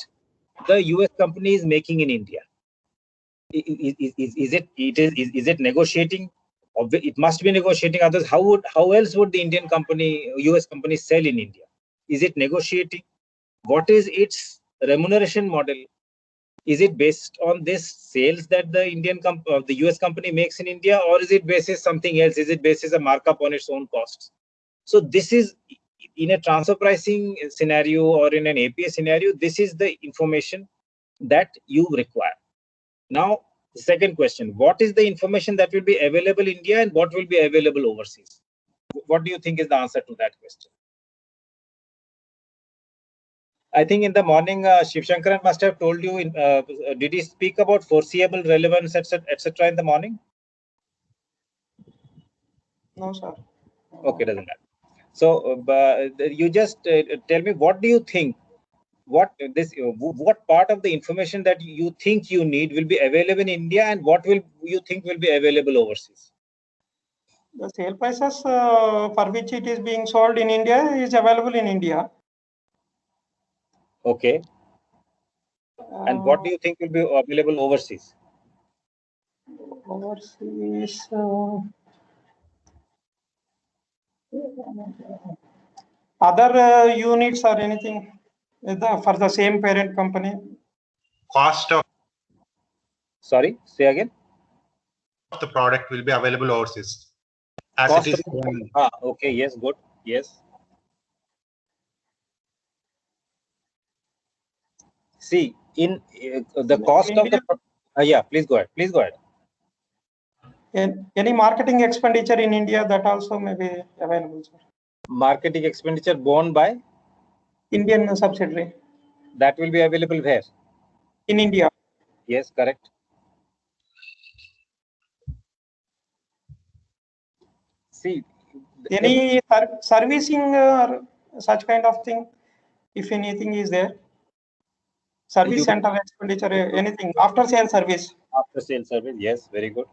the US company is making in India? Is it negotiating? It must be negotiating. Others, how else would the Indian company, US company, sell in India? Is it negotiating? What is its remuneration model? Is it based on this sales that the the US company makes in India, or is it basis something else? Is it basis a markup on its own costs? So this is, in a transfer pricing scenario or in an APA scenario, this is the information that you require. Now, the second question, what is the information that will be available in India and what will be available overseas? What do you think is the answer to that question? I think in the morning, Shiv Shankaran must have told you, did he speak about foreseeable relevance, etc. in the morning? No, sir. Okay, doesn't matter. So you just tell me, what do you think? What part of the information that you think you need will be available in India, and what will you think will be available overseas? The sale prices for which it is being sold in India is available in India. Okay. And what do you think will be available overseas? Overseas, other units or anything for the same parent company? Cost of Sorry, say again. the product will be available overseas, as Cost it is. Okay, yes, good, yes. See, in the cost of the yeah, please go ahead. Please go ahead. Any marketing expenditure in India, that also may be available, sir. Marketing expenditure borne by Indian subsidiary. That will be available where? In India. Yes, correct. See, any servicing or such kind of thing, if anything is there? Service center expenditure, anything after sale service? After sale service, yes, very good.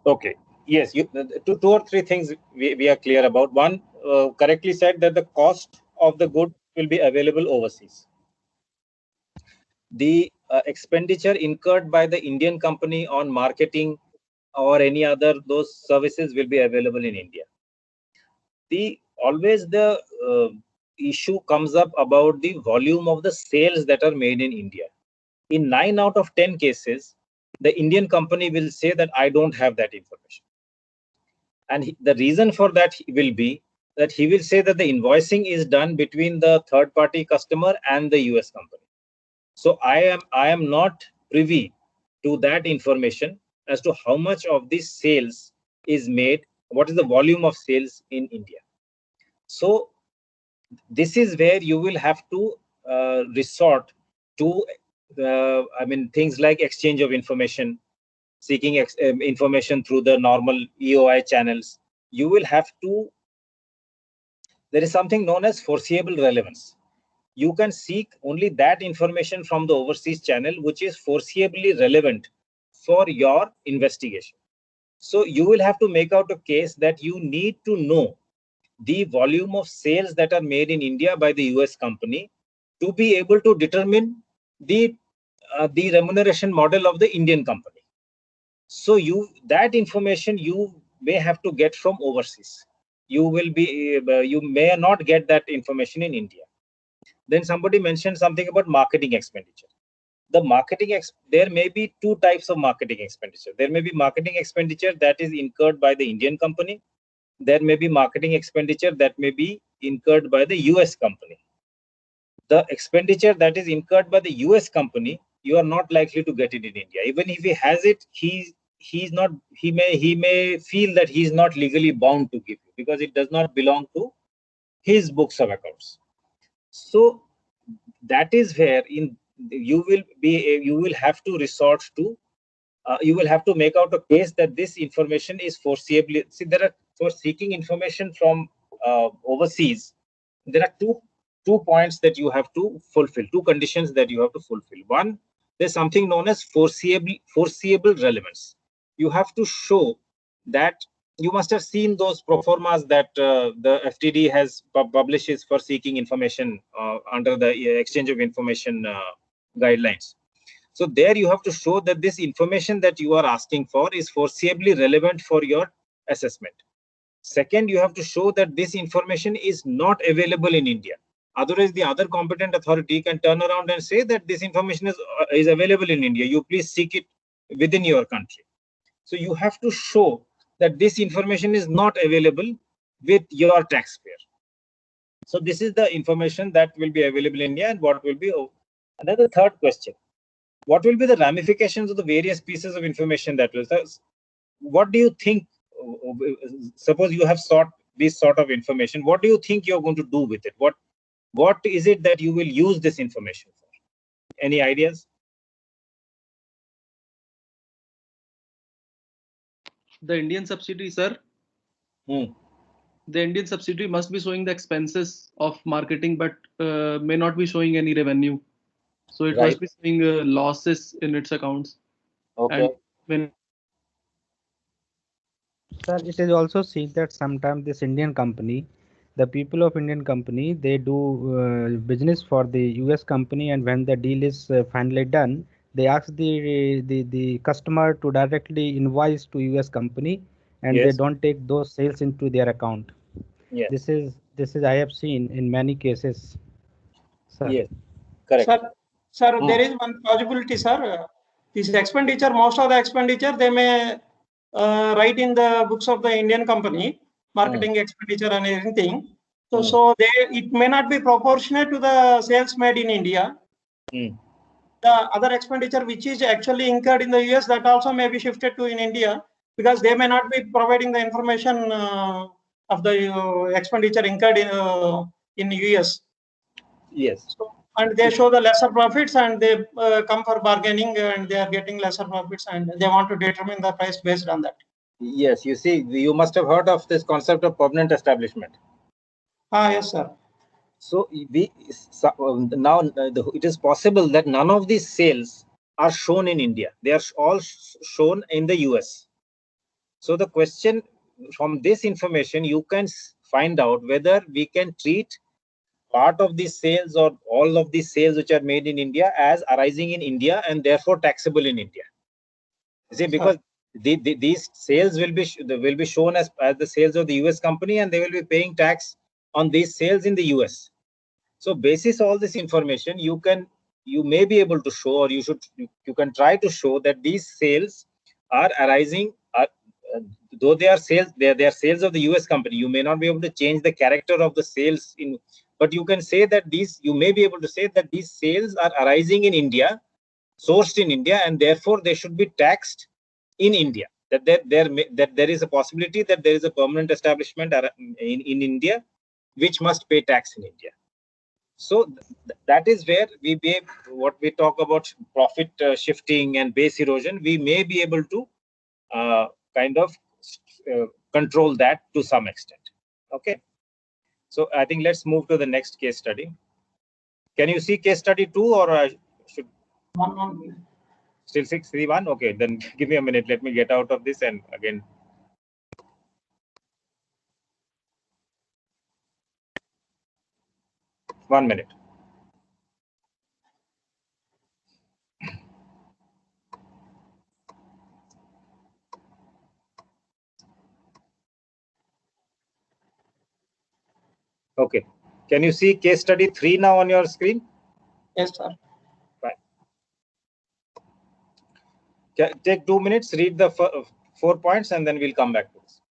Okay, yes, two or three things we are clear about. One, correctly said that the cost of the good will be available overseas. The expenditure incurred by the Indian company on marketing or any other those services will be available in India. Always the issue comes up about the volume of the sales that are made in India. In 9 out of 10 cases, the Indian company will say that I don't have that information. And the reason for that will be that he will say that the invoicing is done between the third-party customer and the US company. So I am not privy to that information as to how much of this sales is made, what is the volume of sales in India. So this is where you will have to resort to things like exchange of information, seeking information through the normal EOI channels. You will have to, there is something known as foreseeable relevance. You can seek only that information from the overseas channel which is foreseeably relevant for your investigation. So you will have to make out a case that you need to know the volume of sales that are made in India by the US company to be able to determine the remuneration model of the Indian company. So that information you may have to get from overseas. You may not get that information in India. Then somebody mentioned something about marketing expenditure. There may be two types of marketing expenditure. There may be marketing expenditure that is incurred by the Indian company. There may be marketing expenditure that may be incurred by the US company. The expenditure that is incurred by the US company, you are not likely to get it in India. Even if he has it, he may feel that he's not legally bound to give you because it does not belong to his books of accounts. So that is where you will have to resort to you will have to make out a case that this information is foreseeably. See, for seeking information from overseas, there are two points that you have to fulfill, two conditions that you have to fulfill. One, there's something known as foreseeable relevance. You have to show that you must have seen those proformas that the FTD has publishes for seeking information under the exchange of information guidelines. So there you have to show that this information that you are asking for is foreseeably relevant for your assessment. Second, you have to show that this information is not available in India. Otherwise, the other competent authority can turn around and say that this information is available in India. You please seek it within your country. So you have to show that this information is not available with your taxpayer. So this is the information that will be available in India, and what will be. And then the third question: what will be the ramifications of the various pieces of information that will? What do you think? Suppose you have sought this sort of information. What do you think you're going to do with it? What is it that you will use this information for? Any ideas? The Indian subsidiary, sir. Hmm. The Indian subsidiary must be showing the expenses of marketing, but may not be showing any revenue. So it must be showing losses in its accounts. Okay. And when Sir, it is also seen that sometimes this Indian company, the people of Indian company, they do business for the US company, and when the deal is finally done, they ask the customer to directly invoice to US company, and they Yes. don't take those sales into their account. Yes. This is I have seen in many cases, sir. Yes. Correct. Sir, there is one possibility, sir. This expenditure, most of the expenditure, they may write in the books of the Indian company, marketing expenditure and everything. So it may not be proportionate to the sales made in India. The other expenditure which is actually incurred in the US, that also may be shifted to in India, because they may not be providing the information of the expenditure incurred in US. Yes. So, and they show the lesser profits, and they come for bargaining, and they are getting lesser profits, and they want to determine the price based on that. Yes, you see, you must have heard of this concept of permanent establishment. Yes, sir. So now it is possible that none of these sales are shown in India. They are all shown in the US. So the question, from this information, you can find out whether we can treat part of these sales or all of these sales which are made in India as arising in India and therefore taxable in India. You see, because these sales will be shown as the sales of the US company, and they will be paying tax on these sales in the US. So basis all this information, you may be able to show, or you can try to show that these sales are arising, though they are sales, they are sales of the US company. You may not be able to change the character of the sales but you can say that you may be able to say that these sales are arising in India, sourced in India, and therefore they should be taxed in India. That there is a possibility that there is a permanent establishment in India which must pay tax in India. So that is where what we talk about profit shifting and base erosion, we may be able to kind of control that to some extent. Okay. So I think let's move to the next case study. Can you see case study 2, or should still 631? Okay, then give me a minute. Let me get out of this and again. One minute. Okay. Can you see case study 3 now on your screen? Yes, sir. Fine. Take 2 minutes, read the 4 points, and then we'll come back to this.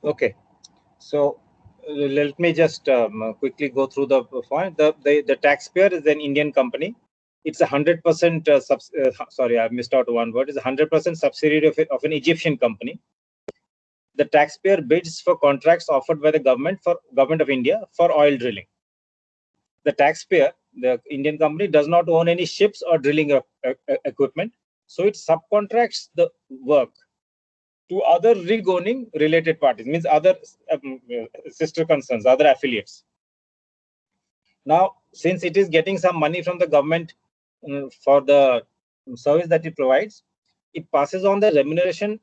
Okay. So let me just quickly go through the point. The taxpayer is an Indian company. It's 100% sorry, I missed out one word. It's 100% subsidiary of an Egyptian company. The taxpayer bids for contracts offered by the government of India for oil drilling. The taxpayer, the Indian company, does not own any ships or drilling equipment, so it subcontracts the work to other rig owning related parties, means other sister concerns, other affiliates. Now, since it is getting some money from the government for the service that it provides, it passes on the remuneration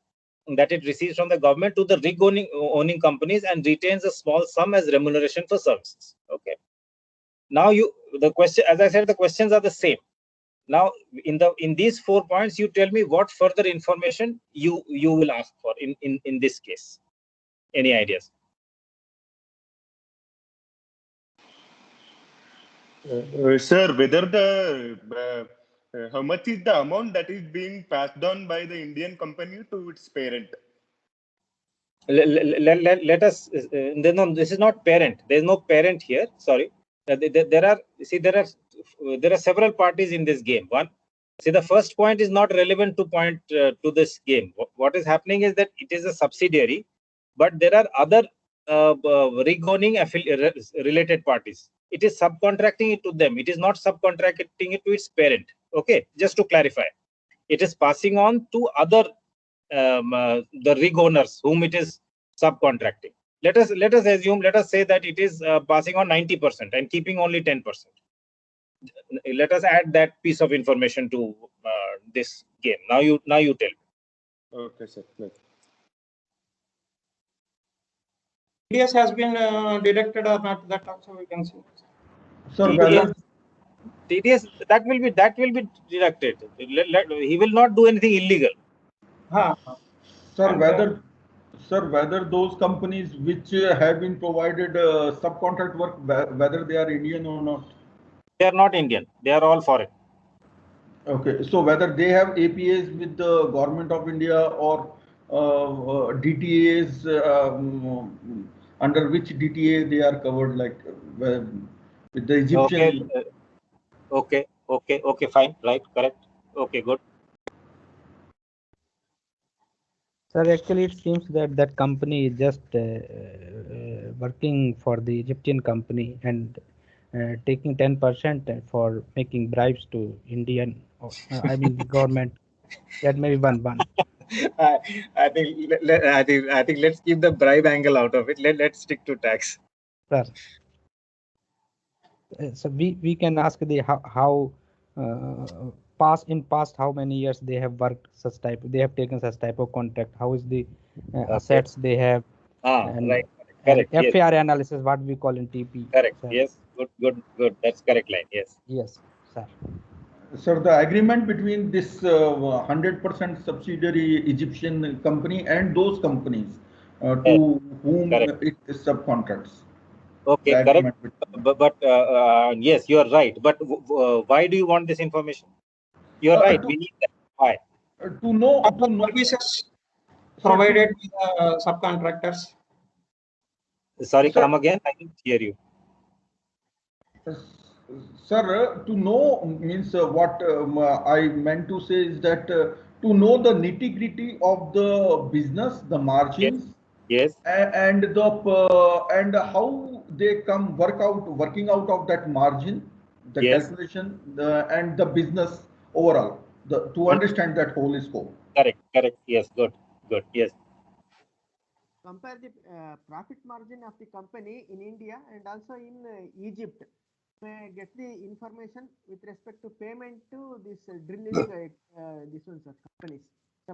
that it receives from the government to the rig owning companies and retains a small sum as remuneration for services. Okay. Now the question, as I said, the questions are the same. Now in these 4 points, you tell me what further information you will ask for in this case. Any ideas? Sir, whether the how much is the amount that is being passed on by the Indian company to its parent? Let us. No, this is not parent. There is no parent here. Sorry. There are several parties in this game. One. See, the first point is not relevant to this game. What is happening is that it is a subsidiary, but there are other rig owning related parties. It is subcontracting it to them. It is not subcontracting it to its parent. Okay, just to clarify, it is passing on to other the rig owners whom it is subcontracting. Let us assume, let us say that it is passing on 90% and keeping only 10%. Let us add that piece of information to this game. Now you tell me. Okay, sir. TDS has been deducted or not, that also we can see. Sir, whether TDS, that will be deducted. He will not do anything illegal. Sir, whether those companies which have been provided subcontract work, whether they are Indian or not? They are not Indian. They are all foreign. Okay, so whether they have APAs with the government of India or DTAs, under which DTA they are covered, like with the Egyptian. Okay, fine, right, correct. Okay, good. Sir, actually, it seems that that company is just working for the Egyptian company and taking 10% for making bribes to Indian, I mean, government. That may be one. I think let's keep the bribe angle out of it. Let's stick to tax. Sir. So we can ask the how past how many years they have worked they have taken such type of contract, how is the assets they have, and, right, correct, and FAR yes. analysis, what we call in TP. Correct, sir. Yes, good, that's correct line, yes. Yes, sir. Sir, the agreement between this 100% subsidiary Egyptian company and those companies to whom it subcontracts. Okay, correct. But yes, you are right. But why do you want this information? You are right. We need that. Why? To know services provided to the subcontractors. Sorry, come again. I didn't hear you. Sir, to know means what I meant to say is that to know the nitty-gritty of the business, the margins, yes, and the and how they working out of that margin, the calculation, and the business overall, to understand that whole scope. Correct. Yes, good. Yes. Compare the profit margin of the company in India and also in Egypt. May get the information with respect to payment to this drilling this one, sir, companies.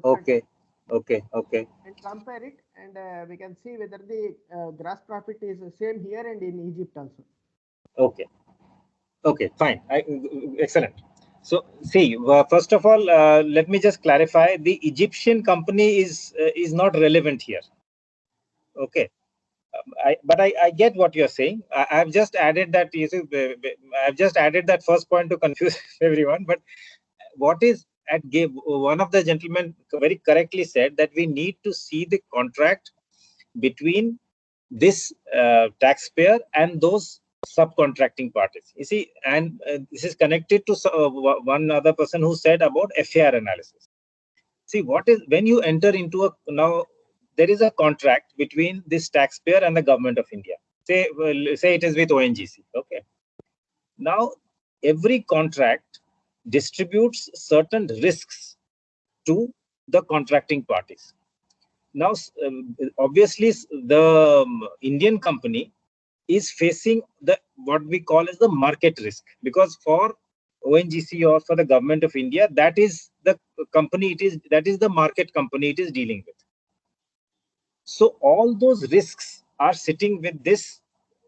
Okay. And compare it, and we can see whether the gross profit is the same here and in Egypt also. Okay, fine. Excellent. So, see, first of all, let me just clarify: the Egyptian company is not relevant here. Okay. But I get what you're saying. I've just added that. I've just added that first point to confuse everyone. But what is at game? One of the gentlemen very correctly said that we need to see the contract between this taxpayer and those subcontracting parties. You see, and this is connected to one other person who said about FAR analysis. See, what is when you enter into a now there is a contract between this taxpayer and the government of India. Say it is with ONGC. Okay. Now every contract distributes certain risks to the contracting parties. Now, obviously, the Indian company is facing the what we call as the market risk, because for ONGC or for the government of India, that is the company that is the market company it is dealing with. So all those risks are sitting with this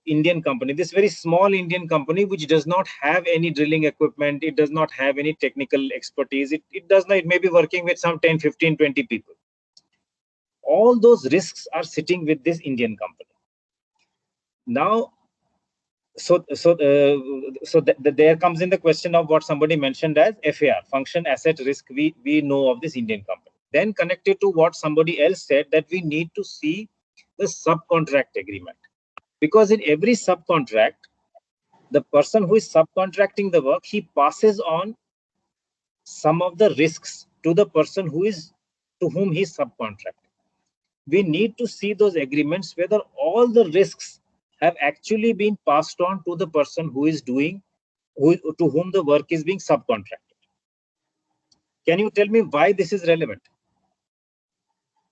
Indian company, this very small Indian company, which does not have any drilling equipment, it does not have any technical expertise, it does not, it may be working with some 10, 15, 20 people. All those risks are sitting with this Indian company. Now, there comes in the question of what somebody mentioned as FAR, function asset risk, we know of this Indian company. Then connected to what somebody else said, that we need to see the subcontract agreement. Because in every subcontract, the person who is subcontracting the work, he passes on some of the risks to the person to whom he is subcontracting. We need to see those agreements, whether all the risks have actually been passed on to the person who is to whom the work is being subcontracted. Can you tell me why this is relevant?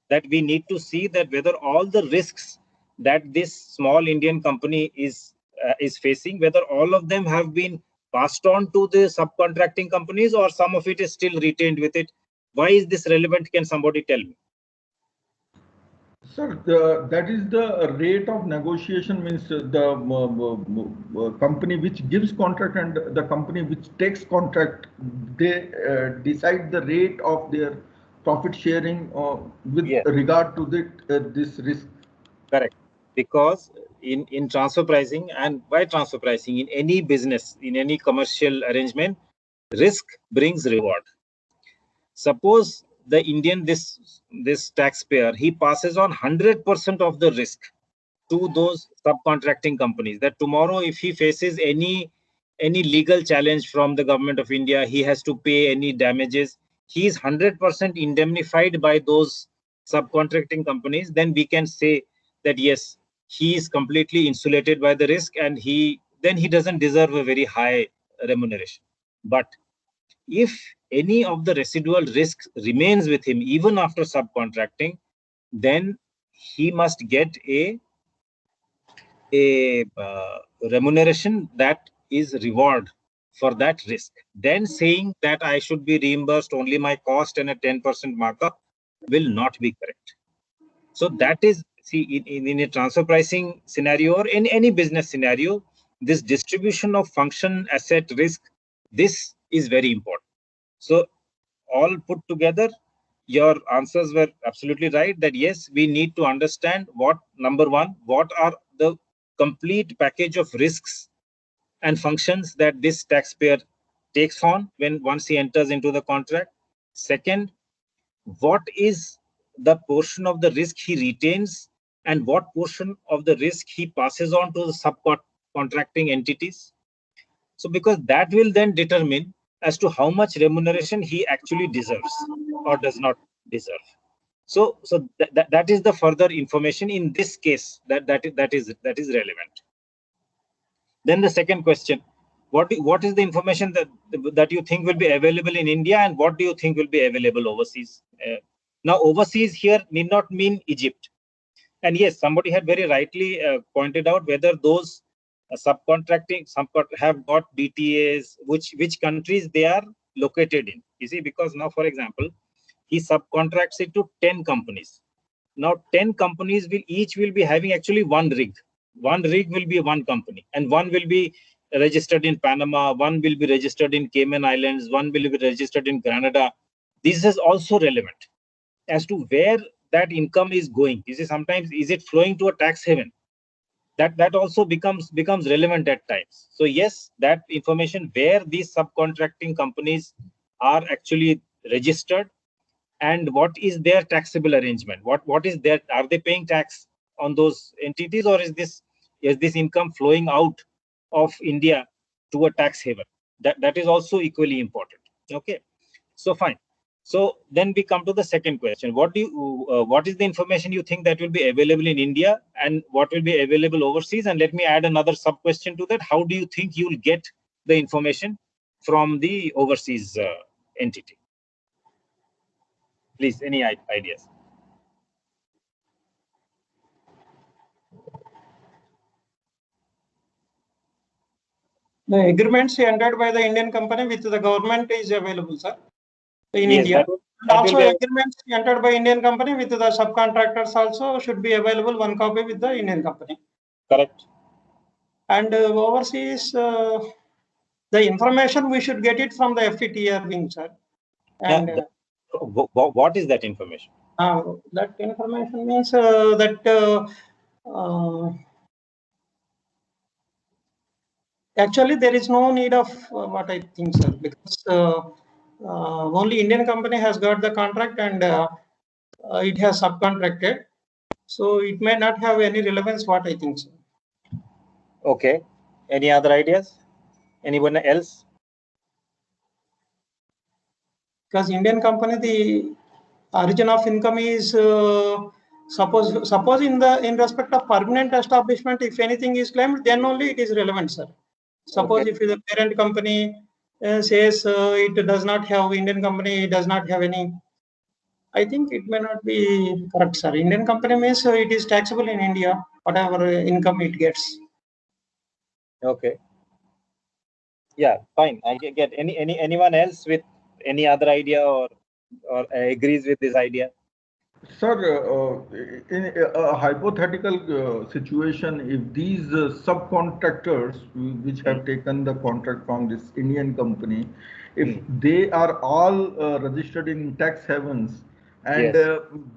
That we need to see that whether all the risks that this small Indian company is facing, whether all of them have been passed on to the subcontracting companies, or some of it is still retained with it. Why is this relevant? Can somebody tell me? Sir, that is the rate of negotiation, means the company which gives contract and the company which takes contract, they decide the rate of their profit sharing with regard to this risk. Correct. Because in transfer pricing, and by transfer pricing, in any business, in any commercial arrangement, risk brings reward. Suppose the Indian, this taxpayer, he passes on 100% of the risk to those subcontracting companies, that tomorrow if he faces any legal challenge from the government of India, he has to pay any damages, he is 100% indemnified by those subcontracting companies, then we can say that yes, he is completely insulated by the risk, and then he doesn't deserve a very high remuneration. But if any of the residual risk remains with him even after subcontracting, then he must get a remuneration that is reward for that risk. Then saying that I should be reimbursed only my cost and a 10% markup will not be correct. So that is, see, in a transfer pricing scenario or in any business scenario, this distribution of function, asset, risk, this is very important. So all put together, your answers were absolutely right, that yes, we need to understand number one, what are the complete package of risks and functions that this taxpayer takes on once he enters into the contract. Second, what is the portion of the risk he retains, and what portion of the risk he passes on to the subcontracting entities. So because that will then determine as to how much remuneration he actually deserves or does not deserve. So that is the further information in this case that is relevant. Then the second question, what is the information that you think will be available in India, and what do you think will be available overseas? Now overseas here need not mean Egypt. And yes, somebody had very rightly pointed out whether those subcontracting have got DTAs, which countries they are located in. You see, because now, for example, he subcontracts it to 10 companies. Now 10 companies will be having actually one rig. One rig will be one company, and one will be registered in Panama, one will be registered in Cayman Islands, one will be registered in Grenada. This is also relevant as to where that income is going. You see, sometimes is it flowing to a tax haven? That also becomes relevant at times. So yes, that information, where these subcontracting companies are actually registered, and what is their taxable arrangement, what is their, are they paying tax on those entities, or is this income flowing out of India to a tax haven? That is also equally important. Okay, so fine. So then we come to the second question. What is the information you think that will be available in India, and what will be available overseas? And let me add another sub question to that. How do you think you will get the information from the overseas entity? Please, any ideas? The agreements entered by the Indian company with the government is available, sir, in Yes, India. that Also, will be agreements entered by Indian company with the subcontractors also should be available, one copy with the Indian company. correct. And overseas, the information we should get it from the FTTR wing, sir. And what is that information? that information means that actually there is no need of what I think, sir, because only Indian company has got the contract, and it has subcontracted, so it may not have any relevance, what I think, sir. Okay, any other ideas? Anyone else? Because Indian company, the origin of income is suppose in respect of permanent establishment, if anything is claimed, then only it is relevant, sir. Suppose if the parent company says it does not have, Indian company does not have any, I think it may not be correct, sir. Indian company means it is taxable in India, whatever income it gets. Okay. Yeah, fine. I get anyone else with any other idea or agrees with this idea? Sir, in a hypothetical situation, if these subcontractors which have taken the contract from this Indian company, if they are all registered in tax havens, and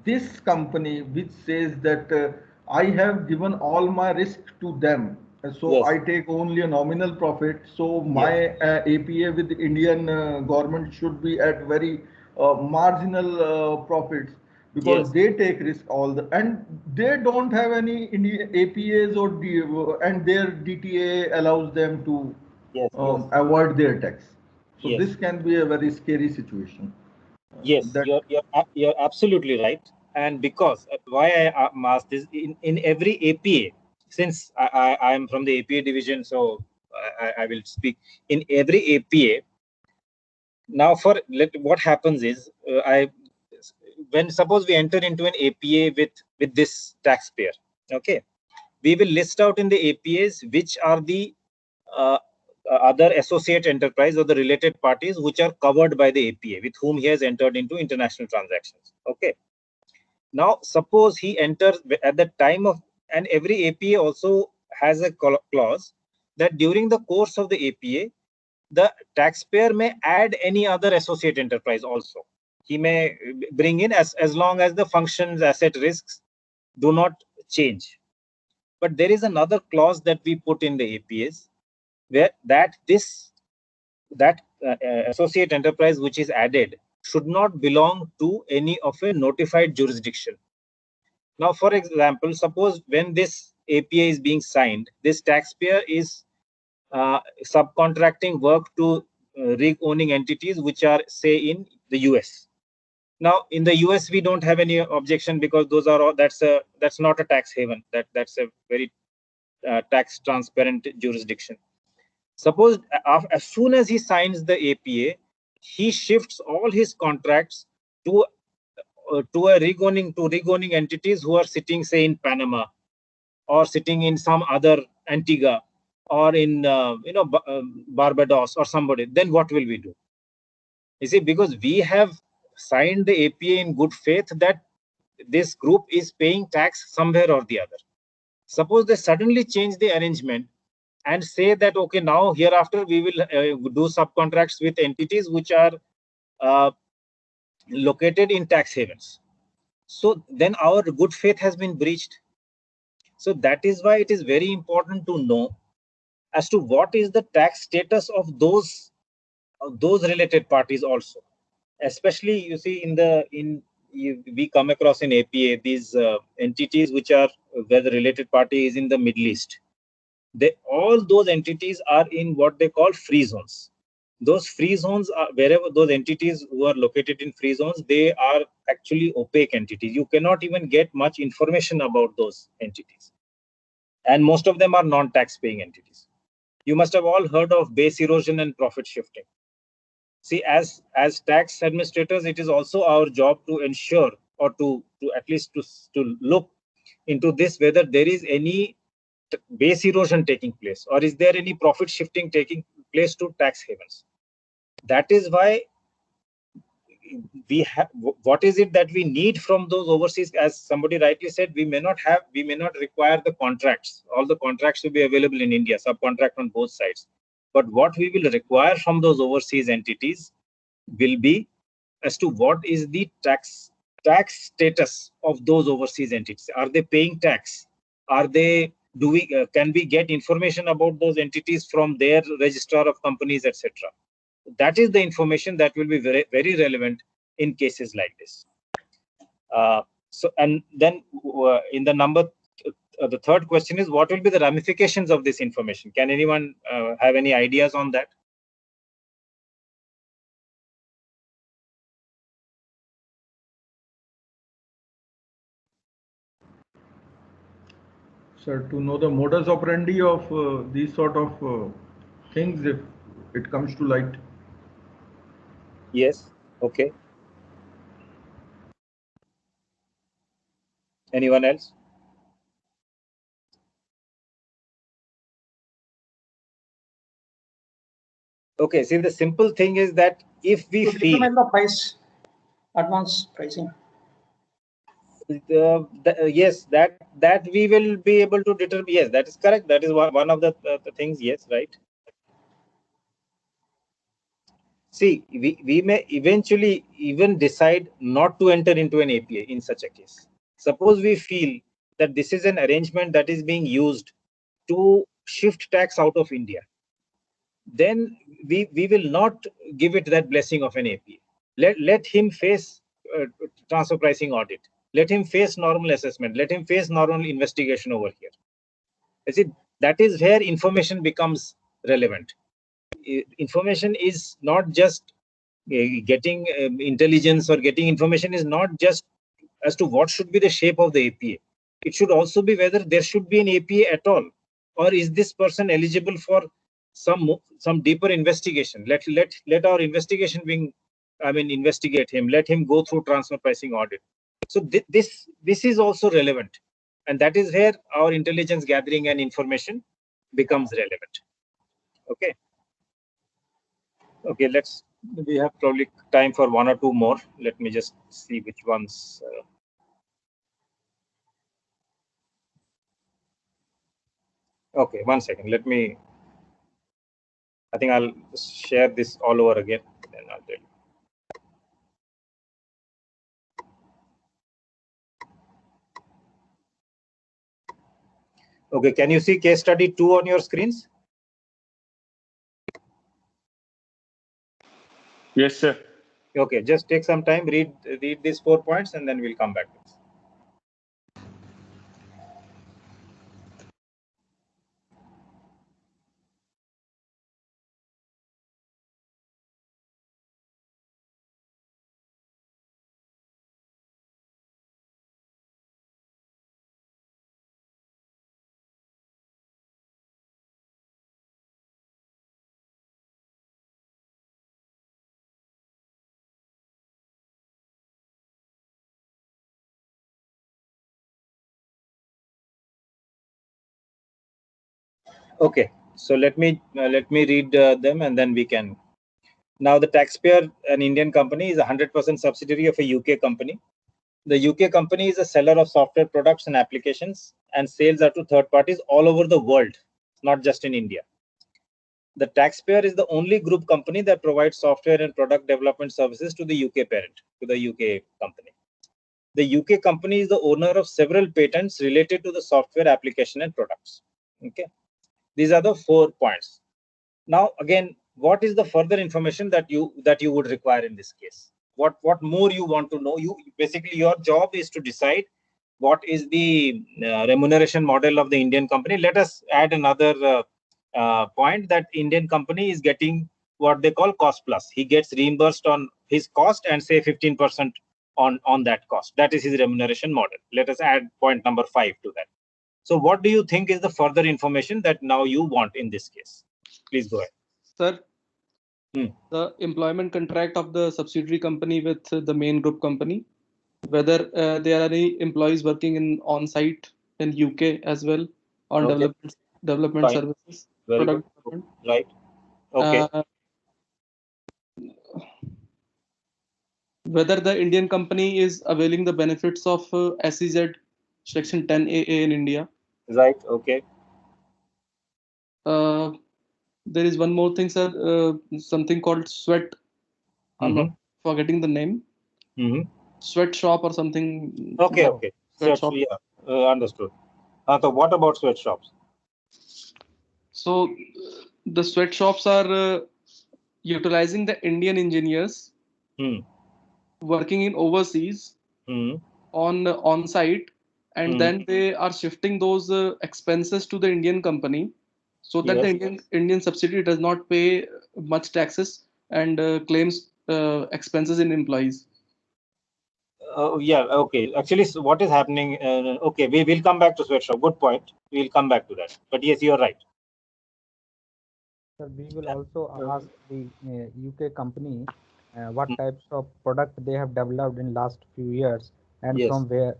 this company which says that I have given all my risk to them, so I take only a nominal profit, so my APA with the Indian government should be at very marginal profits, because they take risk and they don't have any APAs and their DTA allows them to avoid their tax. So this can be a very scary situation. Yes, you're absolutely right. And because why I asked this, in every APA, since I am from the APA division, so I will speak in every APA. Now, what happens is when suppose we enter into an APA with this taxpayer, okay, we will list out in the APAs which are the other associate enterprise or the related parties which are covered by the APA with whom he has entered into international transactions. Okay. Now, suppose he enters at the time of, and every APA also has a clause that during the course of the APA, the taxpayer may add any other associate enterprise also. He may bring in as long as the functions, asset risks do not change. But there is another clause that we put in the APAs where that associate enterprise which is added should not belong to any of a notified jurisdiction. Now, for example, suppose when this APA is being signed, this taxpayer is subcontracting work to rig owning entities which are, say, in the US. Now, in the US, we don't have any objection because those are all, that's not a tax haven. That's a very tax transparent jurisdiction. Suppose as soon as he signs the APA, he shifts all his contracts to rig owning entities who are sitting, say, in Panama or sitting in some other Antigua or in Barbados or somebody. Then what will we do? You see, because we have signed the APA in good faith that this group is paying tax somewhere or the other. Suppose they suddenly change the arrangement and say that, okay, now hereafter we will do subcontracts with entities which are located in tax havens. So then our good faith has been breached. So that is why it is very important to know as to what is the tax status of those related parties also. Especially, you see, in we come across in APA these entities which are where the related party is in the Middle East. All those entities are in what they call free zones. Those free zones are wherever those entities who are located in free zones, they are actually opaque entities. You cannot even get much information about those entities. And most of them are non-tax paying entities. You must have all heard of base erosion and profit shifting. See, as tax administrators, it is also our job to ensure or to at least to look into this, whether there is any base erosion taking place or is there any profit shifting taking place to tax havens. That is why we have, what is it that we need from those overseas? As somebody rightly said, we may not require the contracts. All the contracts will be available in India, subcontract on both sides. But what we will require from those overseas entities will be as to what is the tax status of those overseas entities. Are they paying tax? Are they can we get information about those entities from their registrar of companies, etc.? That is the information that will be very, very relevant in cases like this. So, and then in the number, the third question is, what will be the ramifications of this information? Can anyone have any ideas on that? Sir, to know the modus operandi of these sort of things, if it comes to light. Yes. Okay. Anyone else? Okay. See, the simple thing is that if we feel the price, advance pricing. Yes, that we will be able to determine. Yes, that is correct. That is one of the things. Yes, right. See, we may eventually even decide not to enter into an APA in such a case. Suppose we feel that this is an arrangement that is being used to shift tax out of India, then we will not give it that blessing of an APA. Let him face transfer pricing audit. Let him face normal assessment. Let him face normal investigation over here. You see, that is where information becomes relevant. Information is not just getting intelligence, or getting information is not just as to what should be the shape of the APA. It should also be whether there should be an APA at all, or is this person eligible for some deeper investigation. Let our investigation wing, investigate him. Let him go through transfer pricing audit. So this is also relevant, and that is where our intelligence gathering and information becomes relevant. Okay. Okay, we have probably time for one or two more. Let me just see which ones. Okay, 1 second. I think I'll share this all over again. Then I'll tell you. Okay, can you see case study 2 on your screens? Yes, sir. Okay, just take some time, read these 4 points, and then we'll come back to this. Okay, so let me read them, and then we can. Now, the taxpayer, an Indian company, is a 100% subsidiary of a UK company. The UK company is a seller of software products and applications, and sales are to third parties all over the world, not just in India. The taxpayer is the only group company that provides software and product development services to the UK parent, to the UK company. The UK company is the owner of several patents related to the software application and products. Okay, these are the 4 points. Now, again, what is the further information that you would require in this case? what more you want to know. You basically, your job is to decide what is the remuneration model of the Indian company. Let us add another point, that Indian company is getting what they call cost plus. He gets reimbursed on his cost and say 15% on that cost. That is his remuneration model. Let us add point number 5 to that. So what do you think is the further information that now you want in this case? Please go ahead. Sir, the employment contract of the subsidiary company with the main group company, whether there are any employees working in on-site in UK as well on development Fine. services, Very product good. development. Right. Okay. Whether the Indian company is availing the benefits of SEZ Section 10AA in India. Right. Okay. There is one more thing, sir. Something called Sweat. I'm not forgetting the name. Sweatshop or something. Okay. Okay. Sweatshop. Yeah. Understood. So what about sweatshops? So the sweatshops are utilizing the Indian engineers working in overseas on site, and then they are shifting those expenses to the Indian company, so that the Indian subsidiary does not pay much taxes and claims expenses in employees. Yeah. Okay. Actually, so what is happening? Okay, we will come back to sweatshop. Good point. We will come back to that. But yes, you are right. Sir, we will also ask the UK company what types of product they have developed in last few years, and from where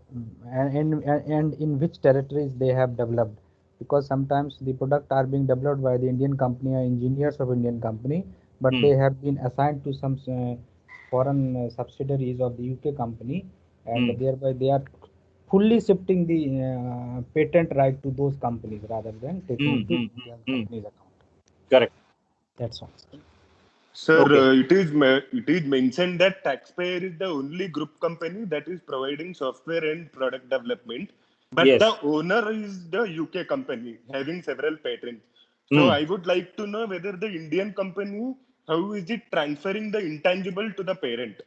and in which territories they have developed, because sometimes the product are being developed by the Indian company or engineers of Indian company, but they have been assigned to some foreign subsidiaries of the UK company, and thereby they are fully shifting the patent right to those companies rather than taking it to Indian company's account. Correct. That's all. Sir, it is mentioned that taxpayer is the only group company that is providing software and product development, but the owner is the UK company having several patents. So I would like to know whether the Indian company, how is it transferring the intangible to the parent?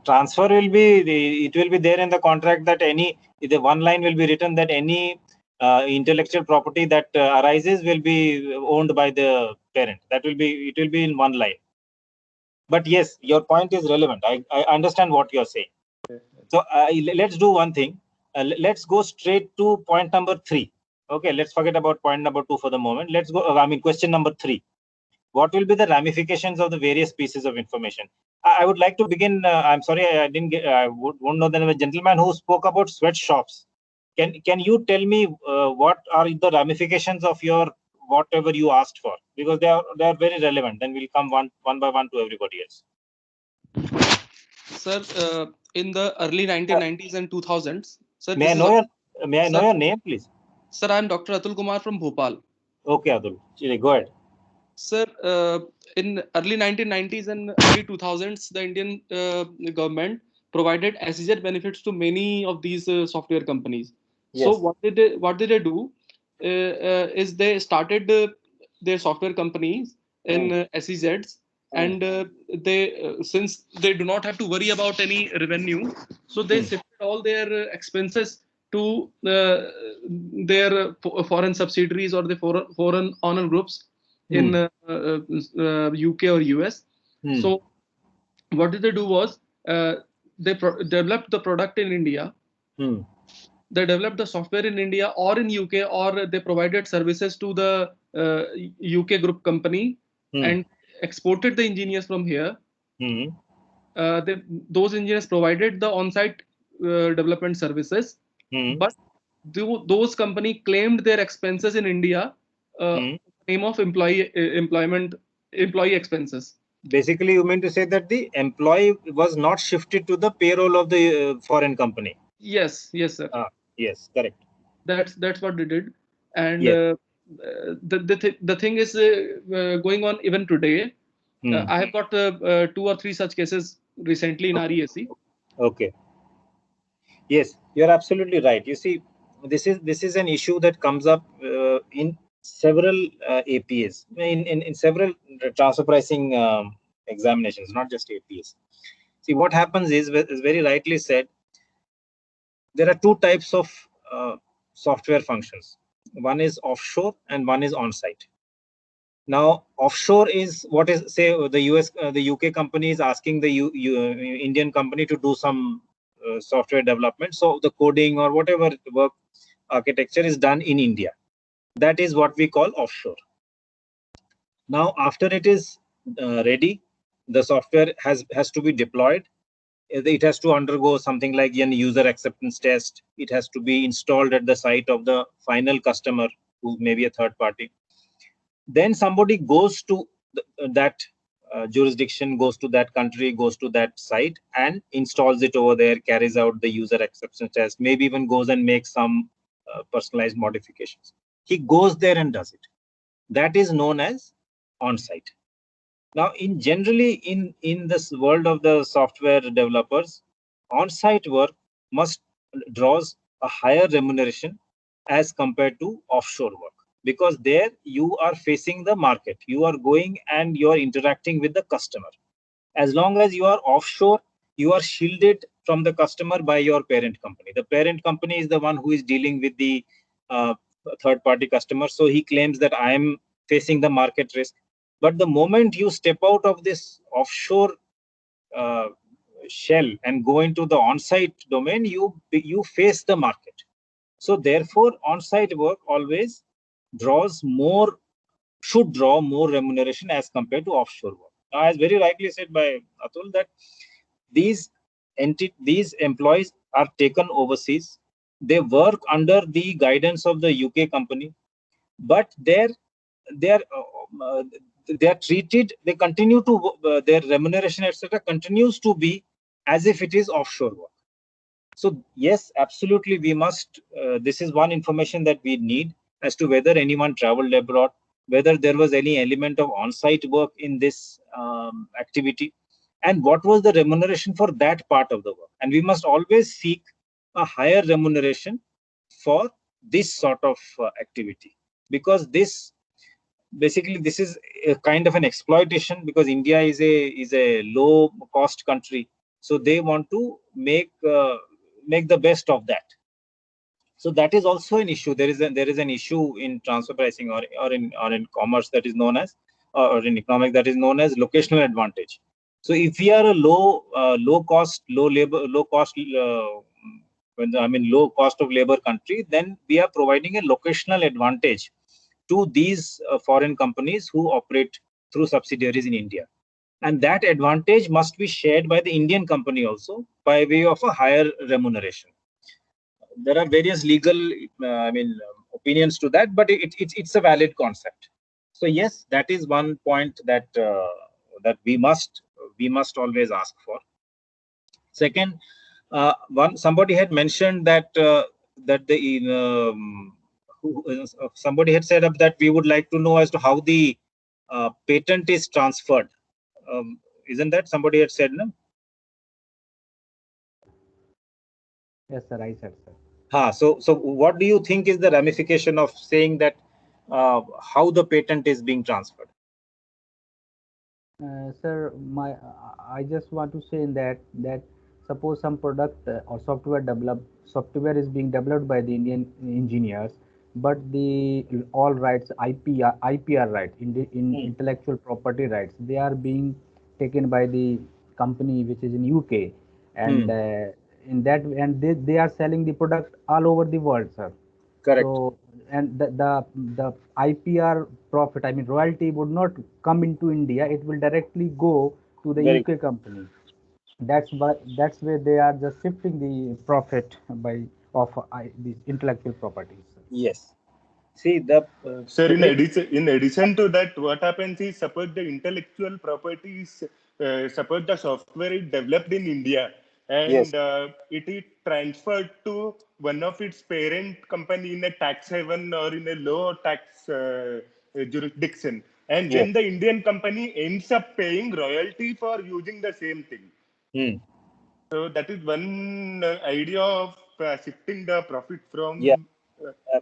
Transfer will be, it will be there in the contract that the one line will be written that any intellectual property that arises will be owned by the parent. It will be in one line. But yes, your point is relevant. I understand what you're saying. So let's do one thing. Let's go straight to point number 3. Okay, let's forget about point number 2 for the moment. Let's go. Question number 3. What will be the ramifications of the various pieces of information? I would like to begin. I'm sorry, I didn't get. I won't know the gentleman who spoke about sweatshops. Can you tell me what are the ramifications of your whatever you asked for? Because they are very relevant. Then we'll come one by one to everybody else. Sir, in the early 1990s and 2000s, sir. May I know your name, please? Sir, I am Dr. Atul Kumar from Bhopal. Okay, Atul. Go ahead. Sir, in early 1990s and early 2000s, the Indian government provided SEZ benefits to many of these software companies. Yes. So what did they do? Is they started their software companies in SEZs, and they since they do not have to worry about any revenue, so they shifted all their expenses to their foreign subsidiaries or the foreign honor groups in UK or US. So what did they do was they developed the product in India. They developed the software in India or in UK, or they provided services to the UK group company and exported the engineers from here. Those engineers provided the on-site development services, but those company claimed their expenses in India name of employee expenses. Basically, you mean to say that the employee was not shifted to the payroll of the foreign company? Yes, sir. Yes, correct. That's what they did, and the thing is going on even today. I have got 2 or 3 such cases recently in RESC. Okay. Yes, you're absolutely right. You see, this is an issue that comes up in several APAs, in several transfer pricing examinations, not just APS. See, what happens is very rightly said, there are two types of software functions. One is offshore and one is on-site. Now, offshore is what is, say, the UK company is asking the Indian company to do some software development. So the coding or whatever work architecture is done in India. That is what we call offshore. Now, after it is ready, the software has to be deployed. It has to undergo something like an user acceptance test. It has to be installed at the site of the final customer, who may be a third party. Then somebody goes to that jurisdiction, goes to that country, goes to that site and installs it over there, carries out the user acceptance test, maybe even goes and makes some personalized modifications. He goes there and does it. That is known as on-site. Now, generally in this world of the software developers, on-site work draws a higher remuneration as compared to offshore work, because there you are facing the market. You are going and you are interacting with the customer. As long as you are offshore, you are shielded from the customer by your parent company. The parent company is the one who is dealing with the third-party customer. So he claims that I am facing the market risk. But the moment you step out of this offshore shell and go into the on-site domain, you face the market. So therefore, on-site work always should draw more remuneration as compared to offshore work. Now, as very rightly said by Atul, that these employees are taken overseas. They work under the guidance of the UK company, but they are treated. They continue to their remuneration, etc., continues to be as if it is offshore work. So yes, absolutely, we must. This is one information that we need as to whether anyone traveled abroad, whether there was any element of on-site work in this activity, and what was the remuneration for that part of the work. And we must always seek a higher remuneration for this sort of activity, because this is a kind of an exploitation, because India is a low cost country, so they want to make the best of that. So that is also an issue. There is an issue in transfer pricing or in commerce that is known as, or in economics that is known as locational advantage. So if we are a low cost of labor country, then we are providing a locational advantage to these foreign companies who operate through subsidiaries in India. And that advantage must be shared by the Indian company also by way of a higher remuneration. There are various legal opinions to that, but it's a valid concept. So yes, that is one point that we must always ask for. Second, somebody had mentioned that somebody had said that we would like to know as to how the patent is transferred. Isn't that somebody had said, no? Yes, sir, I said, sir. So what do you think is the ramification of saying that how the patent is being transferred? Sir, I just want to say in that suppose some product or software is being developed by the Indian engineers, but all rights, IPR rights, intellectual property rights, they are being taken by the company which is in UK, and they are selling the product all over the world, sir. Correct. So, and the IPR profit, royalty would not come into India. It will directly go to the UK company. That's where they are just shifting the profit of these intellectual properties. Yes. See, sir, in addition to that, what happens is, suppose the intellectual property is, suppose the software is developed in India, and it is transferred to one of its parent company in a tax haven or in a low tax jurisdiction, and then the Indian company ends up paying royalty for using the same thing. So that is one idea of shifting the profit from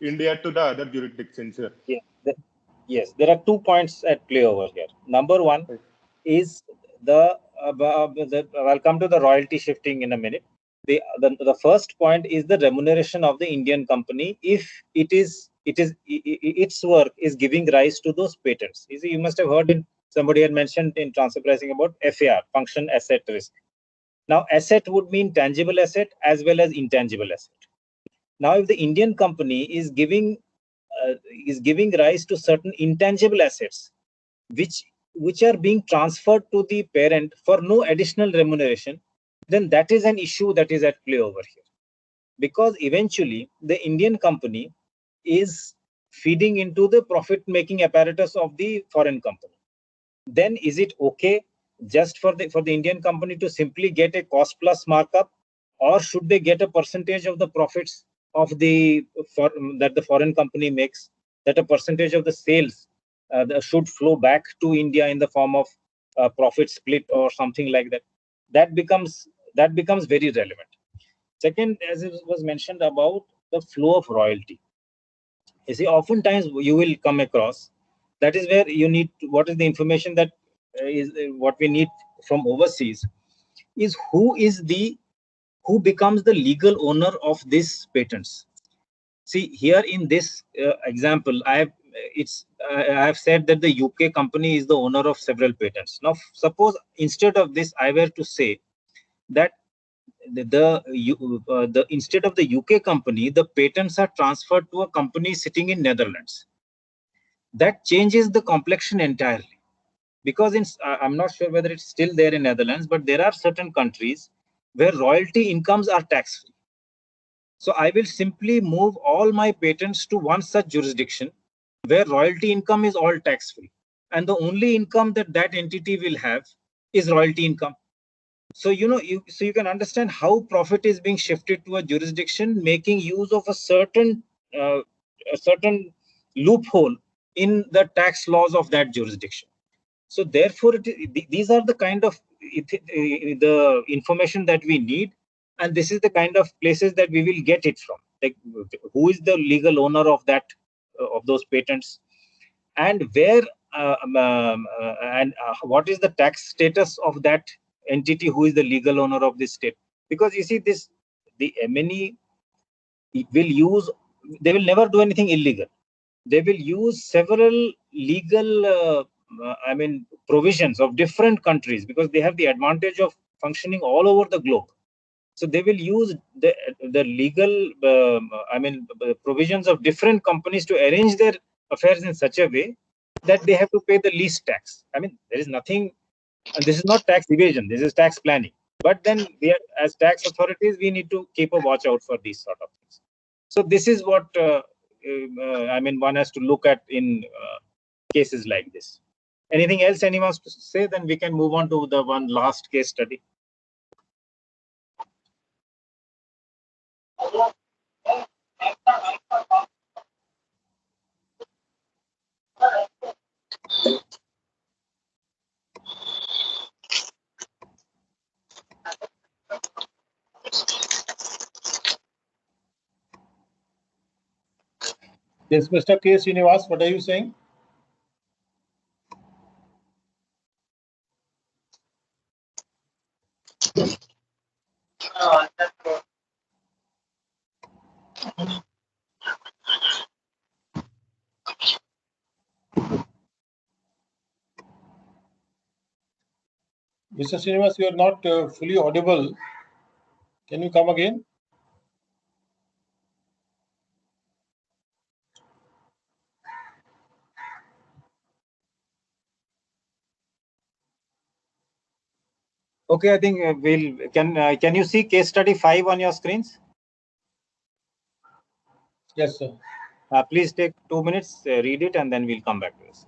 India to the other jurisdictions. Yes, there are 2 points at play over here. Number one is I'll come to the royalty shifting in a minute. The first point is the remuneration of the Indian company if its work is giving rise to those patents. You must have heard somebody had mentioned in transfer pricing about FAR, function asset risk. Now, asset would mean tangible asset as well as intangible asset. Now, if the Indian company is giving rise to certain intangible assets, which are being transferred to the parent for no additional remuneration, then that is an issue that is at play over here. Because eventually, the Indian company is feeding into the profit-making apparatus of the foreign company. Then is it okay just for the Indian company to simply get a cost plus markup, or should they get a percentage of the profits of that the foreign company makes, that a percentage of the sales should flow back to India in the form of profit split or something like that? That becomes very relevant. Second, as it was mentioned about the flow of royalty. You see, oftentimes you will come across, that is where you need what is the information that is what we need from overseas is who becomes the legal owner of these patents. See, here in this example, I have said that the UK company is the owner of several patents. Now, suppose instead of this, I were to say that instead of the UK company, the patents are transferred to a company sitting in Netherlands. That changes the complexion entirely, because I'm not sure whether it's still there in Netherlands, but there are certain countries where royalty incomes are tax-free. So I will simply move all my patents to one such jurisdiction where royalty income is all tax-free, and the only income that entity will have is royalty income. So you can understand how profit is being shifted to a jurisdiction making use of a certain loophole in the tax laws of that jurisdiction. So therefore, these are the kind of the information that we need, and this is the kind of places that we will get it from. Like, who is the legal owner of of those patents, and where what is the tax status of that entity who is the legal owner of this state? Because you see, the MNE they will never do anything illegal. They will use several legal provisions of different countries, because they have the advantage of functioning all over the globe. So they will use the legal provisions of different companies to arrange their affairs in such a way that they have to pay the least tax. There is nothing, and this is not tax evasion, this is tax planning. But then as tax authorities, we need to keep a watch out for these sort of things. So this is what one has to look at in cases like this. Anything else anyone wants to say? Then we can move on to the one last case study. Yes, Mr. K. Srinivas, what are you saying? Mr. Srinivas, you are not fully audible. Can you come again? Okay, I think can you see case study 5 on your screens? Yes, sir. Please take 2 minutes, read it, and then we'll come back to this.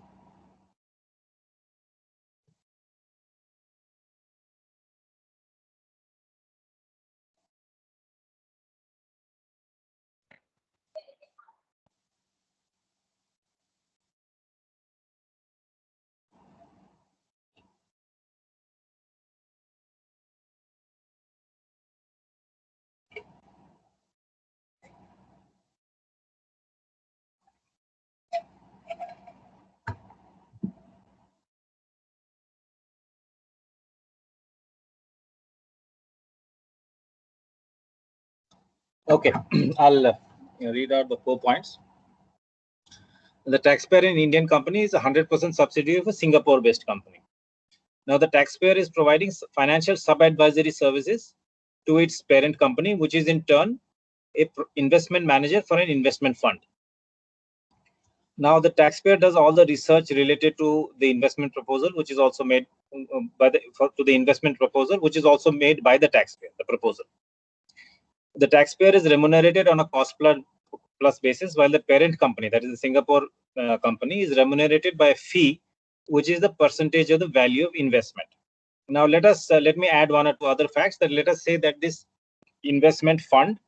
Okay, I'll read out the 4 points. The taxpayer in Indian company is a 100% subsidiary of a Singapore-based company. Now, the taxpayer is providing financial sub-advisory services to its parent company, which is in turn a investment manager for an investment fund. Now, the taxpayer does all the research related to the investment proposal, which is also made to the investment proposal, which is also made by the taxpayer, the proposal. The taxpayer is remunerated on a cost plus basis, while the parent company, that is the Singapore company, is remunerated by a fee, which is the percentage of the value of investment. Now, let me add 1 or 2 other facts. That let us say that this investment fund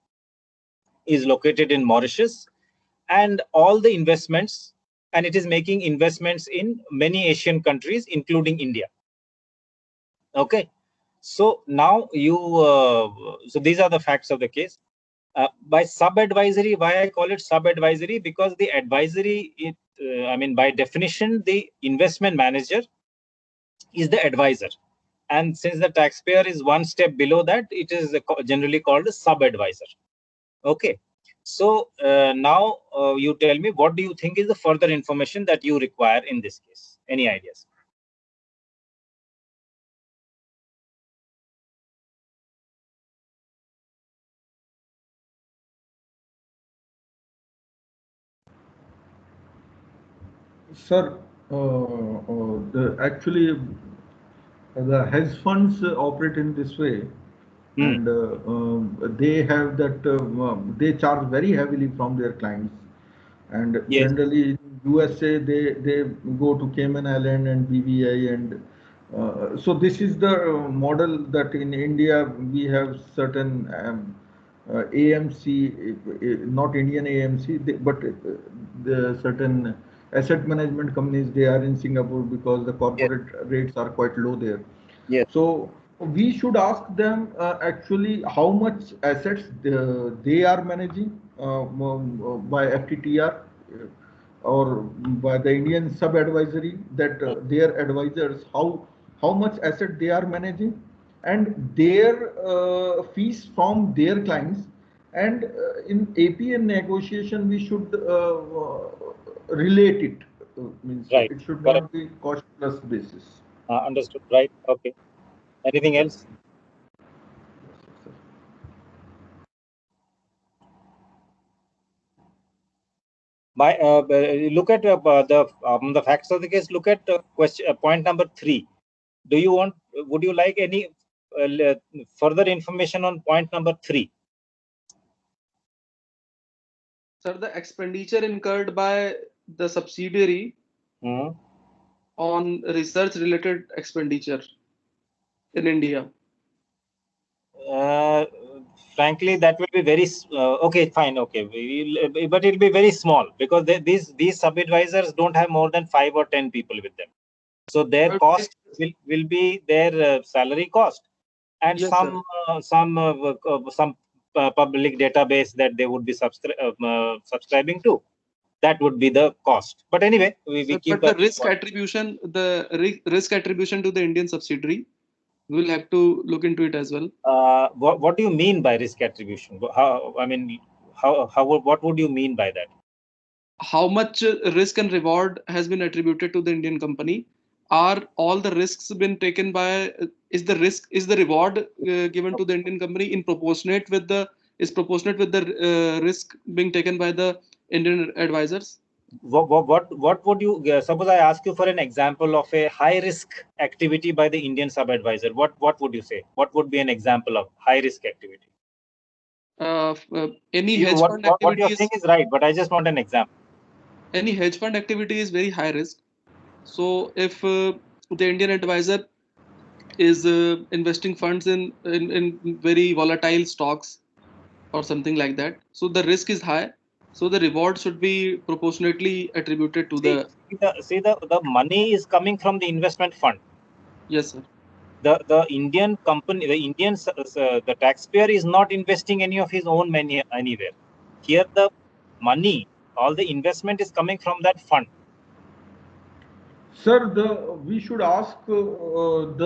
is located in Mauritius, and all the investments, and it is making investments in many Asian countries, including India. Okay, so now so these are the facts of the case. By sub-advisory, why I call it sub-advisory? Because the advisory, by definition, the investment manager is the advisor. And since the taxpayer is 1 step below that, it is generally called a sub-advisor. Okay. So now you tell me, what do you think is the further information that you require in this case? Any ideas? Sir, actually, the hedge funds operate in this way, and they have that they charge very heavily from their clients, and generally in USA they go to Cayman Island and BVI, and so this is the model that in India we have certain AMC, not Indian AMC, but the certain asset management companies, they are in Singapore because the corporate rates are quite low there. Yes. So we should ask them actually how much assets they are managing by FTTR or by the Indian sub-advisory, that their advisors, how much asset they are managing, and their fees from their clients. And in APA negotiation, we should relate it. Means right. It should not be cost plus basis. Understood. Right. Okay. Anything else? Look at the facts of the case. Look at point number 3. Would you like any further information on point number 3? Sir, the expenditure incurred by the subsidiary on research related expenditure in India. Frankly, that will be very okay. Fine, okay, but it will be very small because these sub-advisors don't have more than 5 or 10 people with them, so their cost will be their salary cost and yes, some public database that they would be subscribing to. That would be the cost. But anyway, we keep the risk attribution, risk attribution to the Indian subsidiary. We'll have to look into it as well. What do you mean by risk attribution? What would you mean by that? How much risk and reward has been attributed to the Indian company? Are all the risks been taken by? Is the reward given to the Indian company in proportionate with the risk being taken by the Indian advisors? What would you suppose I ask you for an example of a high risk activity by the Indian sub-advisor? What would you say? What would be an example of high risk activity? Any hedge fund activity. What you're saying is right, but I just want an example. Any hedge fund activity is very high risk. So if the Indian advisor is investing funds in very volatile stocks or something like that, so the risk is high. So the reward should be proportionately attributed to the money is coming from the investment fund. Yes, sir. The Indian company, the taxpayer is not investing any of his own money anywhere. Here the money, all the investment is coming from that fund. Sir, we should ask in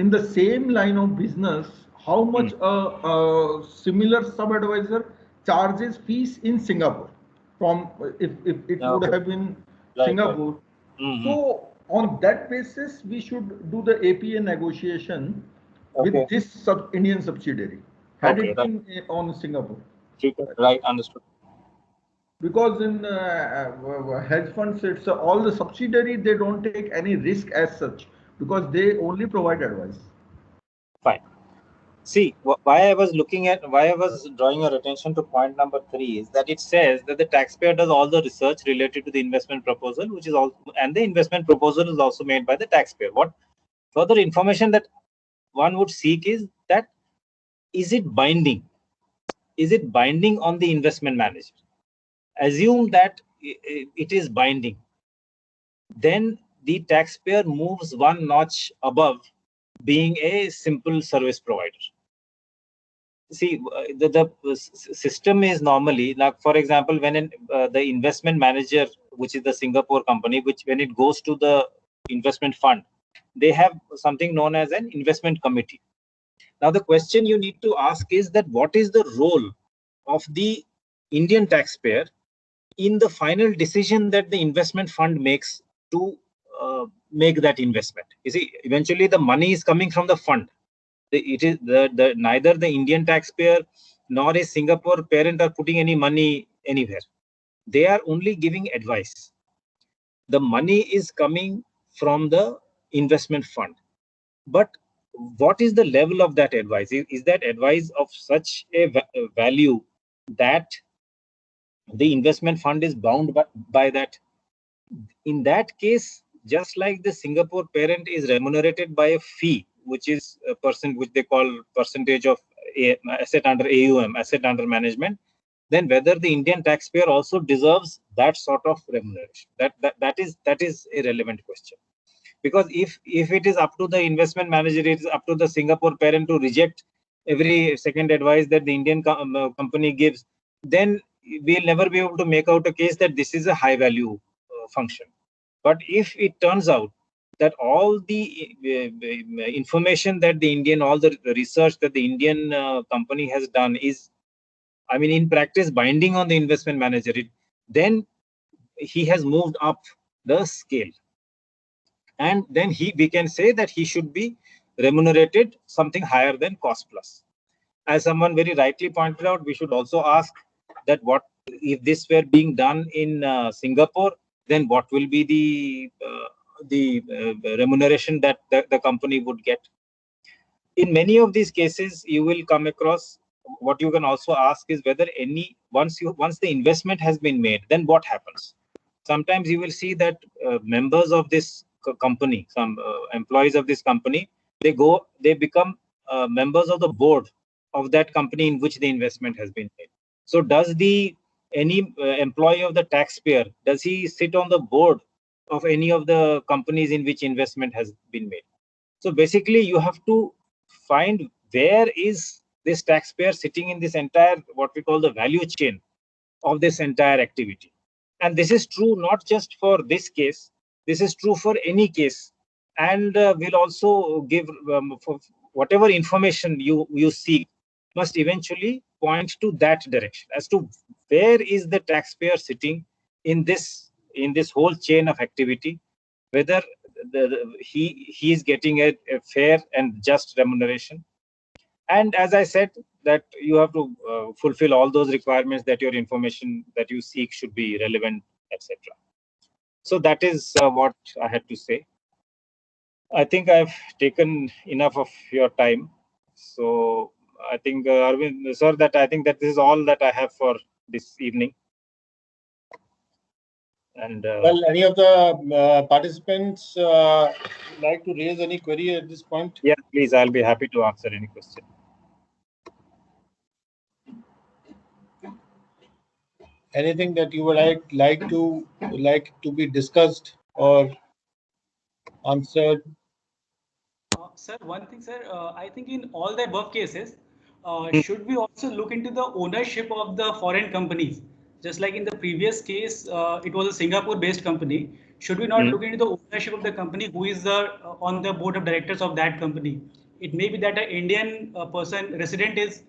the same line of business, how much a similar sub-advisor charges fees in Singapore from if it would have been Singapore. So on that basis, we should do the APA negotiation with this Indian subsidiary. Had it been on Singapore. Right, understood. Because in hedge funds, it's all the subsidiary, they don't take any risk as such because they only provide advice. Fine. See, why I was drawing your attention to point number 3 is that it says that the taxpayer does all the research related to the investment proposal, which is also, and the investment proposal is also made by the taxpayer. What further information that one would seek is that, is it binding? Is it binding on the investment manager? Assume that it is binding. Then the taxpayer moves one notch above being a simple service provider. See, the system is normally, like, for example, when the investment manager, which is the Singapore company, which when it goes to the investment fund, they have something known as an investment committee. Now, the question you need to ask is that what is the role of the Indian taxpayer in the final decision that the investment fund makes to make that investment? You see, eventually the money is coming from the fund. It is neither the Indian taxpayer nor a Singapore parent are putting any money anywhere. They are only giving advice. The money is coming from the investment fund. But what is the level of that advice? Is that advice of such a value that the investment fund is bound by that? In that case, just like the Singapore parent is remunerated by a fee, which is a percent, which they call percentage of asset under AUM, asset under management, then whether the Indian taxpayer also deserves that sort of remuneration, that is a relevant question. Because if it is up to the investment manager, it is up to the Singapore parent to reject every second advice that the Indian company gives, then we'll never be able to make out a case that this is a high value function. But if it turns out that all the information that the Indian, all the research that the Indian company has done is, I mean, in practice binding on the investment manager, then he has moved up the scale. And then we can say that he should be remunerated something higher than cost plus. As someone very rightly pointed out, we should also ask that what if this were being done in Singapore, then what will be the remuneration that the company would get? In many of these cases, you will come across, what you can also ask is whether once the investment has been made, then what happens? Sometimes you will see that members of this company, some employees of this company, they become members of the board of that company in which the investment has been made. So does any employee of the taxpayer, does he sit on the board of any of the companies in which investment has been made? So basically you have to find where is this taxpayer sitting in this entire, what we call the value chain of this entire activity. And this is true not just for this case, this is true for any case. And we'll also give for whatever information you seek must eventually point to that direction as to where is the taxpayer sitting in this whole chain of activity, whether he is getting a fair and just remuneration. And as I said, that you have to fulfill all those requirements, that your information that you seek should be relevant, etc. So that is what I had to say. I think I've taken enough of your time. So I think, Arvind, sir, I think that this is all that I have for this evening. And well, any of the participants like to raise any query at this point? Yeah, please. I'll be happy to answer any question. Anything that you would like to be discussed or answered? Sir, one thing, sir, I think in all the above cases, should we also look into the ownership of the foreign companies? Just like in the previous case, it was a Singapore-based company. Should we not look into the ownership of the company? Who is on the board of directors of that company? it may be that an Indian person resident is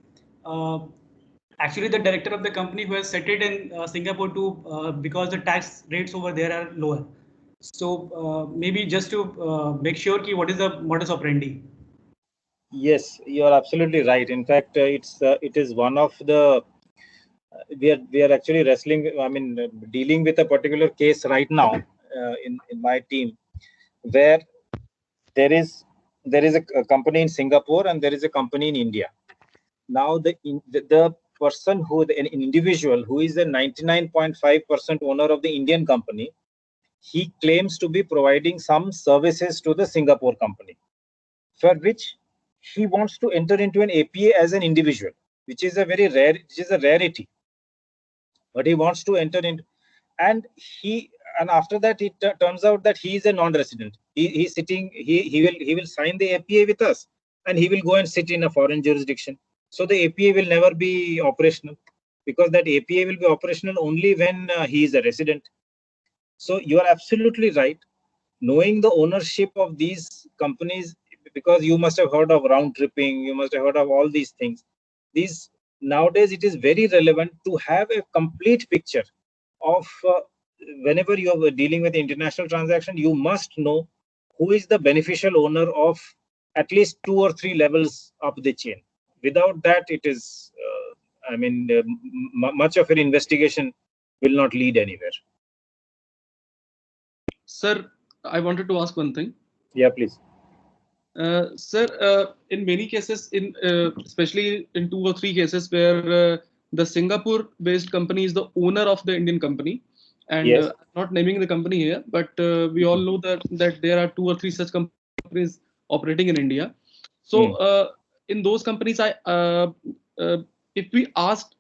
actually the director of the company who has set it in Singapore to because the tax rates over there are lower. So maybe just to make sure ki what is the modus operandi. Yes, you are absolutely right. In fact, it is one of the we are actually wrestling. I mean, dealing with a particular case right now in my team, where there is a company in Singapore and there is a company in India. Now the person an individual who is a 99.5% owner of the Indian company, he claims to be providing some services to the Singapore company, for which he wants to enter into an APA as an individual, which is a rarity. But he wants to enter in, and after that it turns out that he is a non-resident. He's sitting. He will sign the APA with us, and he will go and sit in a foreign jurisdiction. So the APA will never be operational, because that APA will be operational only when he is a resident. So you are absolutely right. Knowing the ownership of these companies, because you must have heard of round tripping, you must have heard of all these things. Nowadays it is very relevant to have a complete picture of whenever you are dealing with international transaction, you must know who is the beneficial owner of at least 2 or 3 levels up the chain. Without that, it is, much of an investigation will not lead anywhere. Sir, I wanted to ask one thing. Yeah, please. Sir, in many cases, especially in 2 or 3 cases where the Singapore-based company is the owner of the Indian company, and yes. Not naming the company here, but we all know that there are 2 or 3 such companies operating in India. So in those companies, if we asked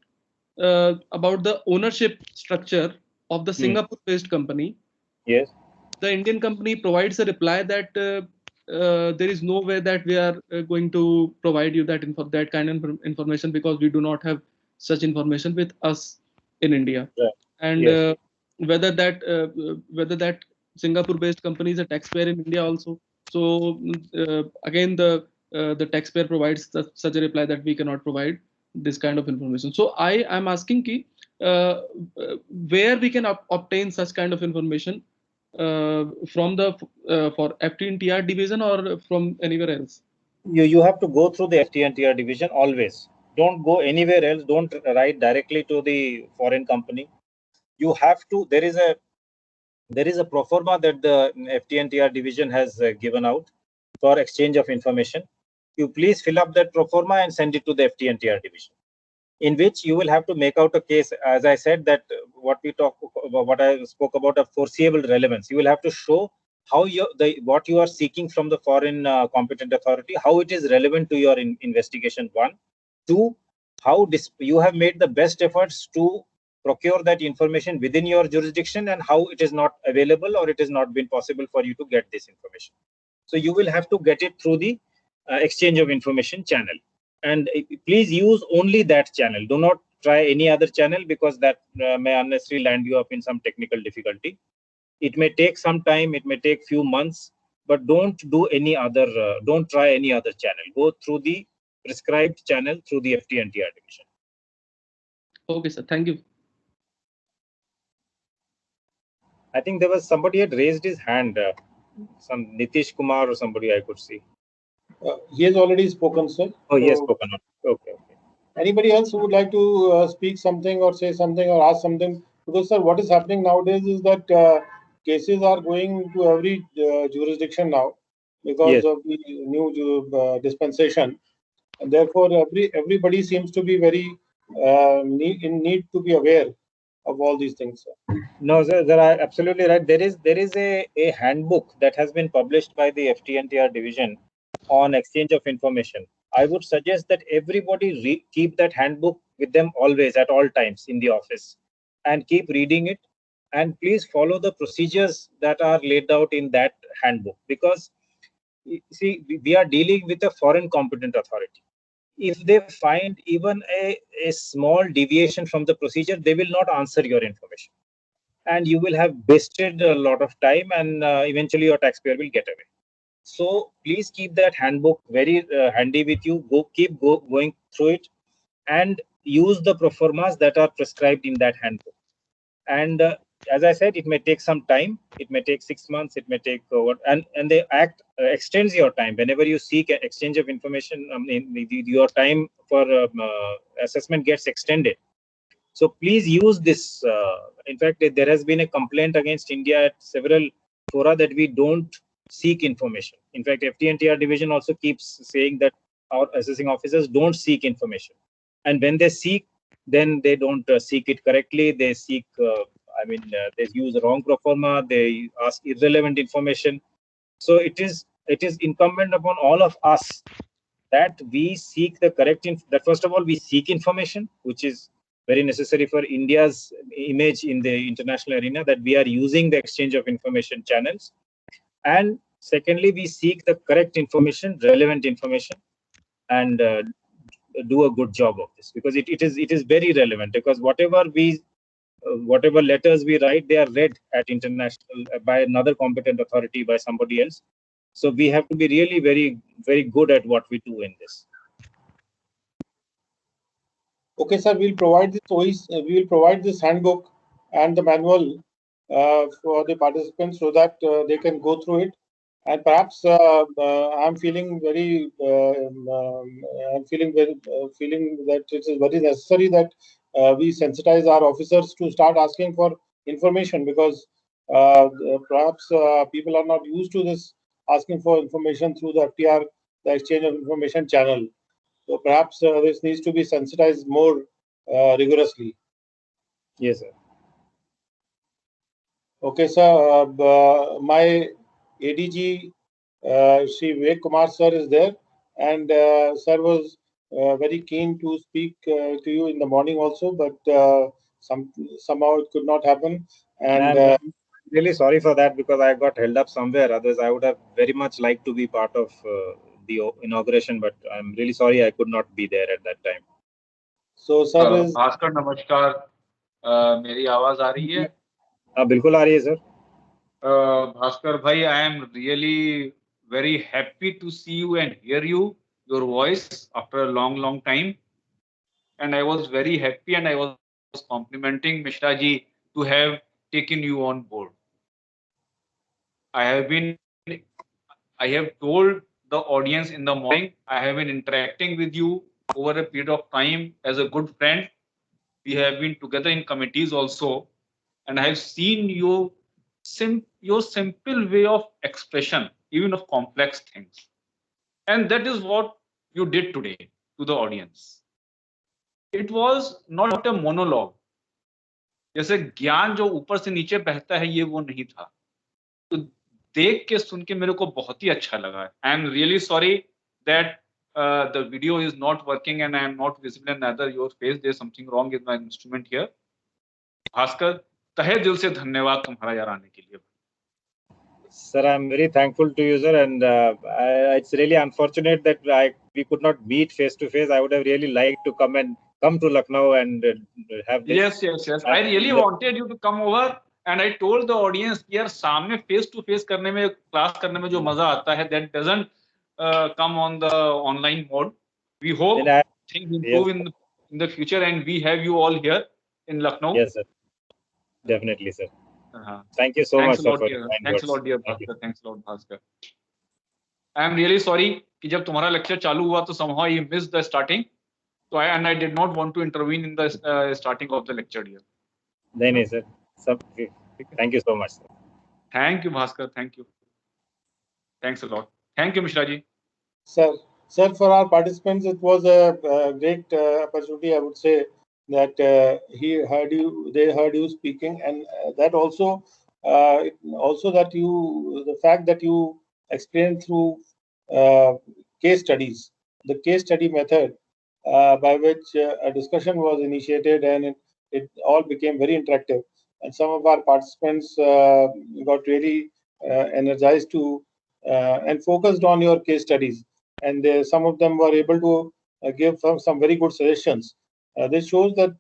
about the ownership structure of the Singapore-based company, yes, the Indian company provides a reply that there is no way that we are going to provide you that kind of information, because we do not have such information with us in India. Right. And yes. Whether that Singapore-based company is a taxpayer in India also. So again, the taxpayer provides such a reply that we cannot provide this kind of information. So I am asking where we can obtain such kind of information, from the for FT&TR division or from anywhere else? You have to go through the FT&TR division always. Don't go anywhere else. Don't write directly to the foreign company. You have to. There is a pro forma that the FT&TR division has given out for exchange of information. You please fill up that pro forma and send it to the FT&TR division, in which you will have to make out a case. As I said, that what I spoke about, a foreseeable relevance. You will have to show how what you are seeking from the foreign competent authority, how it is relevant to your investigation. 1, 2, how you have made the best efforts to procure that information within your jurisdiction, and how it is not available or it has not been possible for you to get this information. So you will have to get it through the exchange of information channel. And please use only that channel. Do not try any other channel, because that may unnecessarily land you up in some technical difficulty. It may take some time, it may take few months, but don't do any other, don't try any other channel. Go through the prescribed channel through the FT&TR division. Okay, sir. Thank you. I think there was somebody had raised his hand, some Nitish Kumar or somebody I could see. He has already spoken, sir. Oh, he has spoken. Okay. Anybody else who would like to speak something or say something or ask something? Because, sir, what is happening nowadays is that cases are going to every jurisdiction now, because of the new dispensation, and therefore everybody seems to be very in need to be aware of all these things, sir. No, sir, they are absolutely right. There is a handbook that has been published by the FT&TR division on exchange of information. I would suggest that everybody keep that handbook with them always, at all times in the office, and keep reading it. And please follow the procedures that are laid out in that handbook, because see, we are dealing with a foreign competent authority. If they find even a small deviation from the procedure, they will not answer your information, and you will have wasted a lot of time, and eventually your taxpayer will get away. So please keep that handbook very handy with you. Keep going through it and use the proformas that are prescribed in that handbook. And as I said, it may take some time. It may take 6 months. It may take and the act extends your time. Whenever you seek an exchange of information, your time for assessment gets extended. So please use this. In fact, there has been a complaint against India at several fora that we don't seek information. In fact, FTNTR division also keeps saying that our assessing officers don't seek information. And when they seek, then they don't seek it correctly. They seek, they use wrong proforma. They ask irrelevant information. So it is incumbent upon all of us that we seek the correct that first of all we seek information, which is very necessary for India's image in the international arena, that we are using the exchange of information channels. And secondly, we seek the correct information, relevant information, and do a good job of this, because it is very relevant, because whatever letters we write, they are read at international by another competent authority, by somebody else. So we have to be really very, very good at what we do in this. Okay, sir, we'll provide this we will provide this handbook and the manual for the participants so that they can go through it. And perhaps I'm feeling very, feeling that it is very necessary that we sensitize our officers to start asking for information, because perhaps people are not used to this asking for information through the FTR, the exchange of information channel. So perhaps this needs to be sensitized more rigorously. Yes, sir. Okay, sir. My ADG, Shri Vivek Kumar sir, is there, and sir was very keen to speak to you in the morning also, but somehow it could not happen. And I'm really sorry for that, because I got held up somewhere. Otherwise, I would have very much liked to be part of the inauguration, but I'm really sorry I could not be there at that time. So, sir, Bhaskar नमस्कार, मेरी आवाज आ रही है? हाँ, बिल्कुल आ रही है sir. Bhaskar भाई, I am really very happy to see you and hear your voice after a long time, and I was very happy, and I was complimenting Mishra ji to have taken you on board. I have told the audience in the morning, I have been interacting with you over a period of time as a good friend. We have been together in committees also, and I have seen your simple way of expression, even of complex things. And that is what you did today to the audience. It was not a monologue. जैसे ज्ञान जो ऊपर से नीचे बहता है, ये वो नहीं था. तो देख के सुन के मेरे को बहुत ही अच्छा लगा. I am really sorry that the video is not working and I am not visible in neither your face. There is something wrong with my instrument here. Bhaskar, तहे दिल से धन्यवाद तुम्हारा यार आने के लिए. Sir, I'm very thankful to you, sir, and it's really unfortunate that we could not meet face to face. I would have really liked to come to Lucknow and have this. Yes. I really wanted you to come over, and I told the audience, यार सामने face to face करने में, class करने में जो मजा आता है, that doesn't come on the online mode. We hope things improve in the future, and we have you all here in Lucknow. Yes, sir. Definitely, sir. Thank you so much, sir. Thanks a lot, dear Bhaskar. Thanks a lot, Bhaskar. I am really sorry कि जब तुम्हारा lecture चालू हुआ तो somehow I missed the starting. So I did not want to intervene in the starting of the lecture here. नहीं sir. Thank you so much, sir. Thank you, Bhaskar. Thank you. Thanks a lot. Thank you, Mishra ji. Sir, for our participants, it was a great opportunity, I would say, that they heard you speaking, and that also, the fact that you explained through case studies, the case study method by which a discussion was initiated, and it all became very interactive. And some of our participants got really energized to and focused on your case studies, and some of them were able to give some very good suggestions. This shows that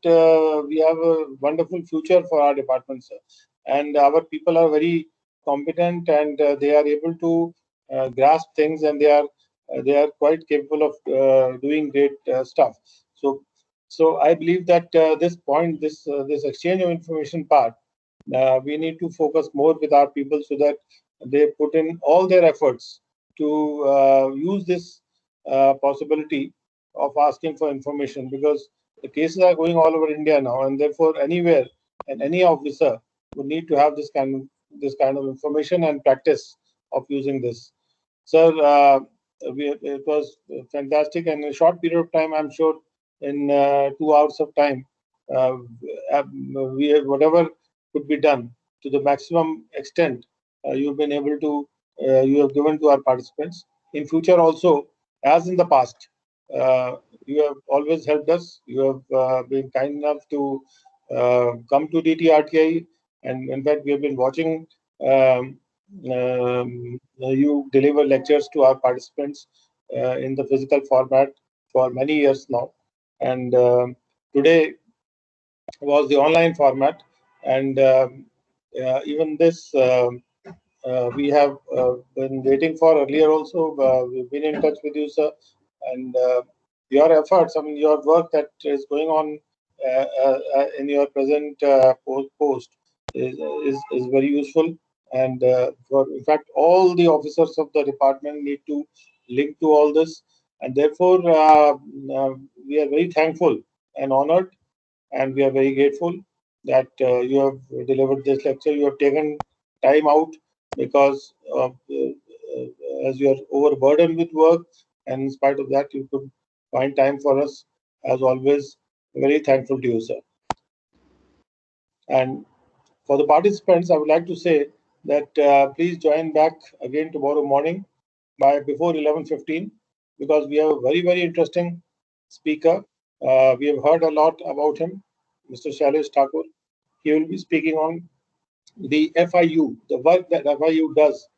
we have a wonderful future for our department, sir. And our people are very competent, and they are able to grasp things, and they are quite capable of doing great stuff. So I believe that this point, this exchange of information part, we need to focus more with our people so that they put in all their efforts to use this possibility of asking for information, because the cases are going all over India now, and therefore anywhere and any officer would need to have this kind of information and practice of using this. Sir, it was fantastic, and in a short period of time, I'm sure in 2 hours of time, whatever could be done to the maximum extent, you've been able to, you have given to our participants. In future also, as in the past, you have always helped us. You have been kind enough to come to DTRTI, and in fact, we have been watching you deliver lectures to our participants in the physical format for many years now. And today was the online format, and even this we have been waiting for earlier also. We've been in touch with you, sir, and your efforts, I mean, your work that is going on in your present post is very useful. And in fact, all the officers of the department need to link to all this, and therefore we are very thankful and honored, and we are very grateful that you have delivered this lecture. You have taken time out because as you are overburdened with work, and in spite of that, you could find time for us. As always, very thankful to you, sir. And for the participants, I would like to say that please join back again tomorrow morning by before 11:15, because we have a very, very interesting speaker. We have heard a lot about him, Mr. Shailesh Thakur. He will be speaking on the FIU, the work that FIU does.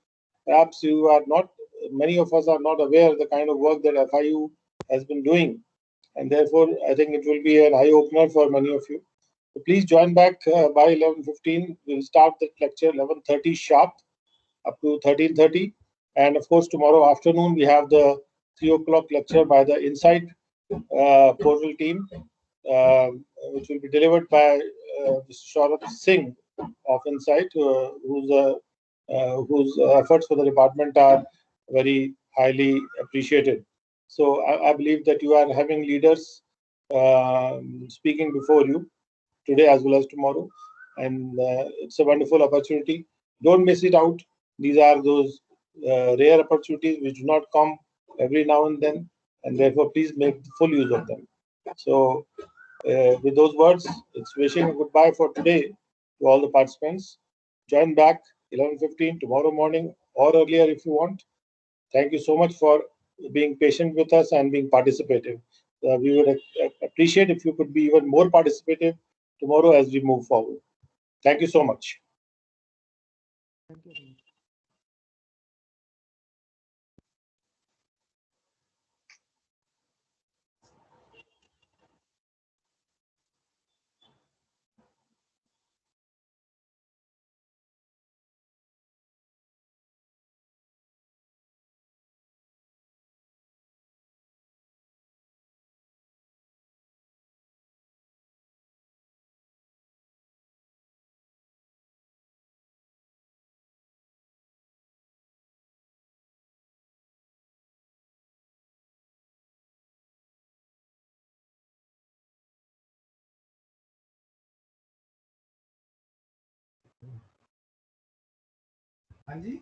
Perhaps you are not, many of us are not aware of the kind of work that FIU has been doing. And therefore, I think it will be an eye-opener for many of you. So please join back by 11:15. We'll start the lecture 11:30 sharp up to 13:30. And of course, tomorrow afternoon, we have the 3 o'clock lecture by the Insight portal team, which will be delivered by Mr. Saurabh Singh of Insight, whose efforts for the department are very highly appreciated. So I believe that you are having leaders speaking before you today as well as tomorrow, and it's a wonderful opportunity. Don't miss it out. These are those rare opportunities which do not come every now and then, and therefore please make full use of them. So with those words, it's wishing goodbye for today to all the participants. Join back 11:15 tomorrow morning or earlier if you want. Thank you so much for being patient with us and being participative. We would appreciate if you could be even more participative tomorrow as we move forward. Thank you so much. Thank you. हाँ जी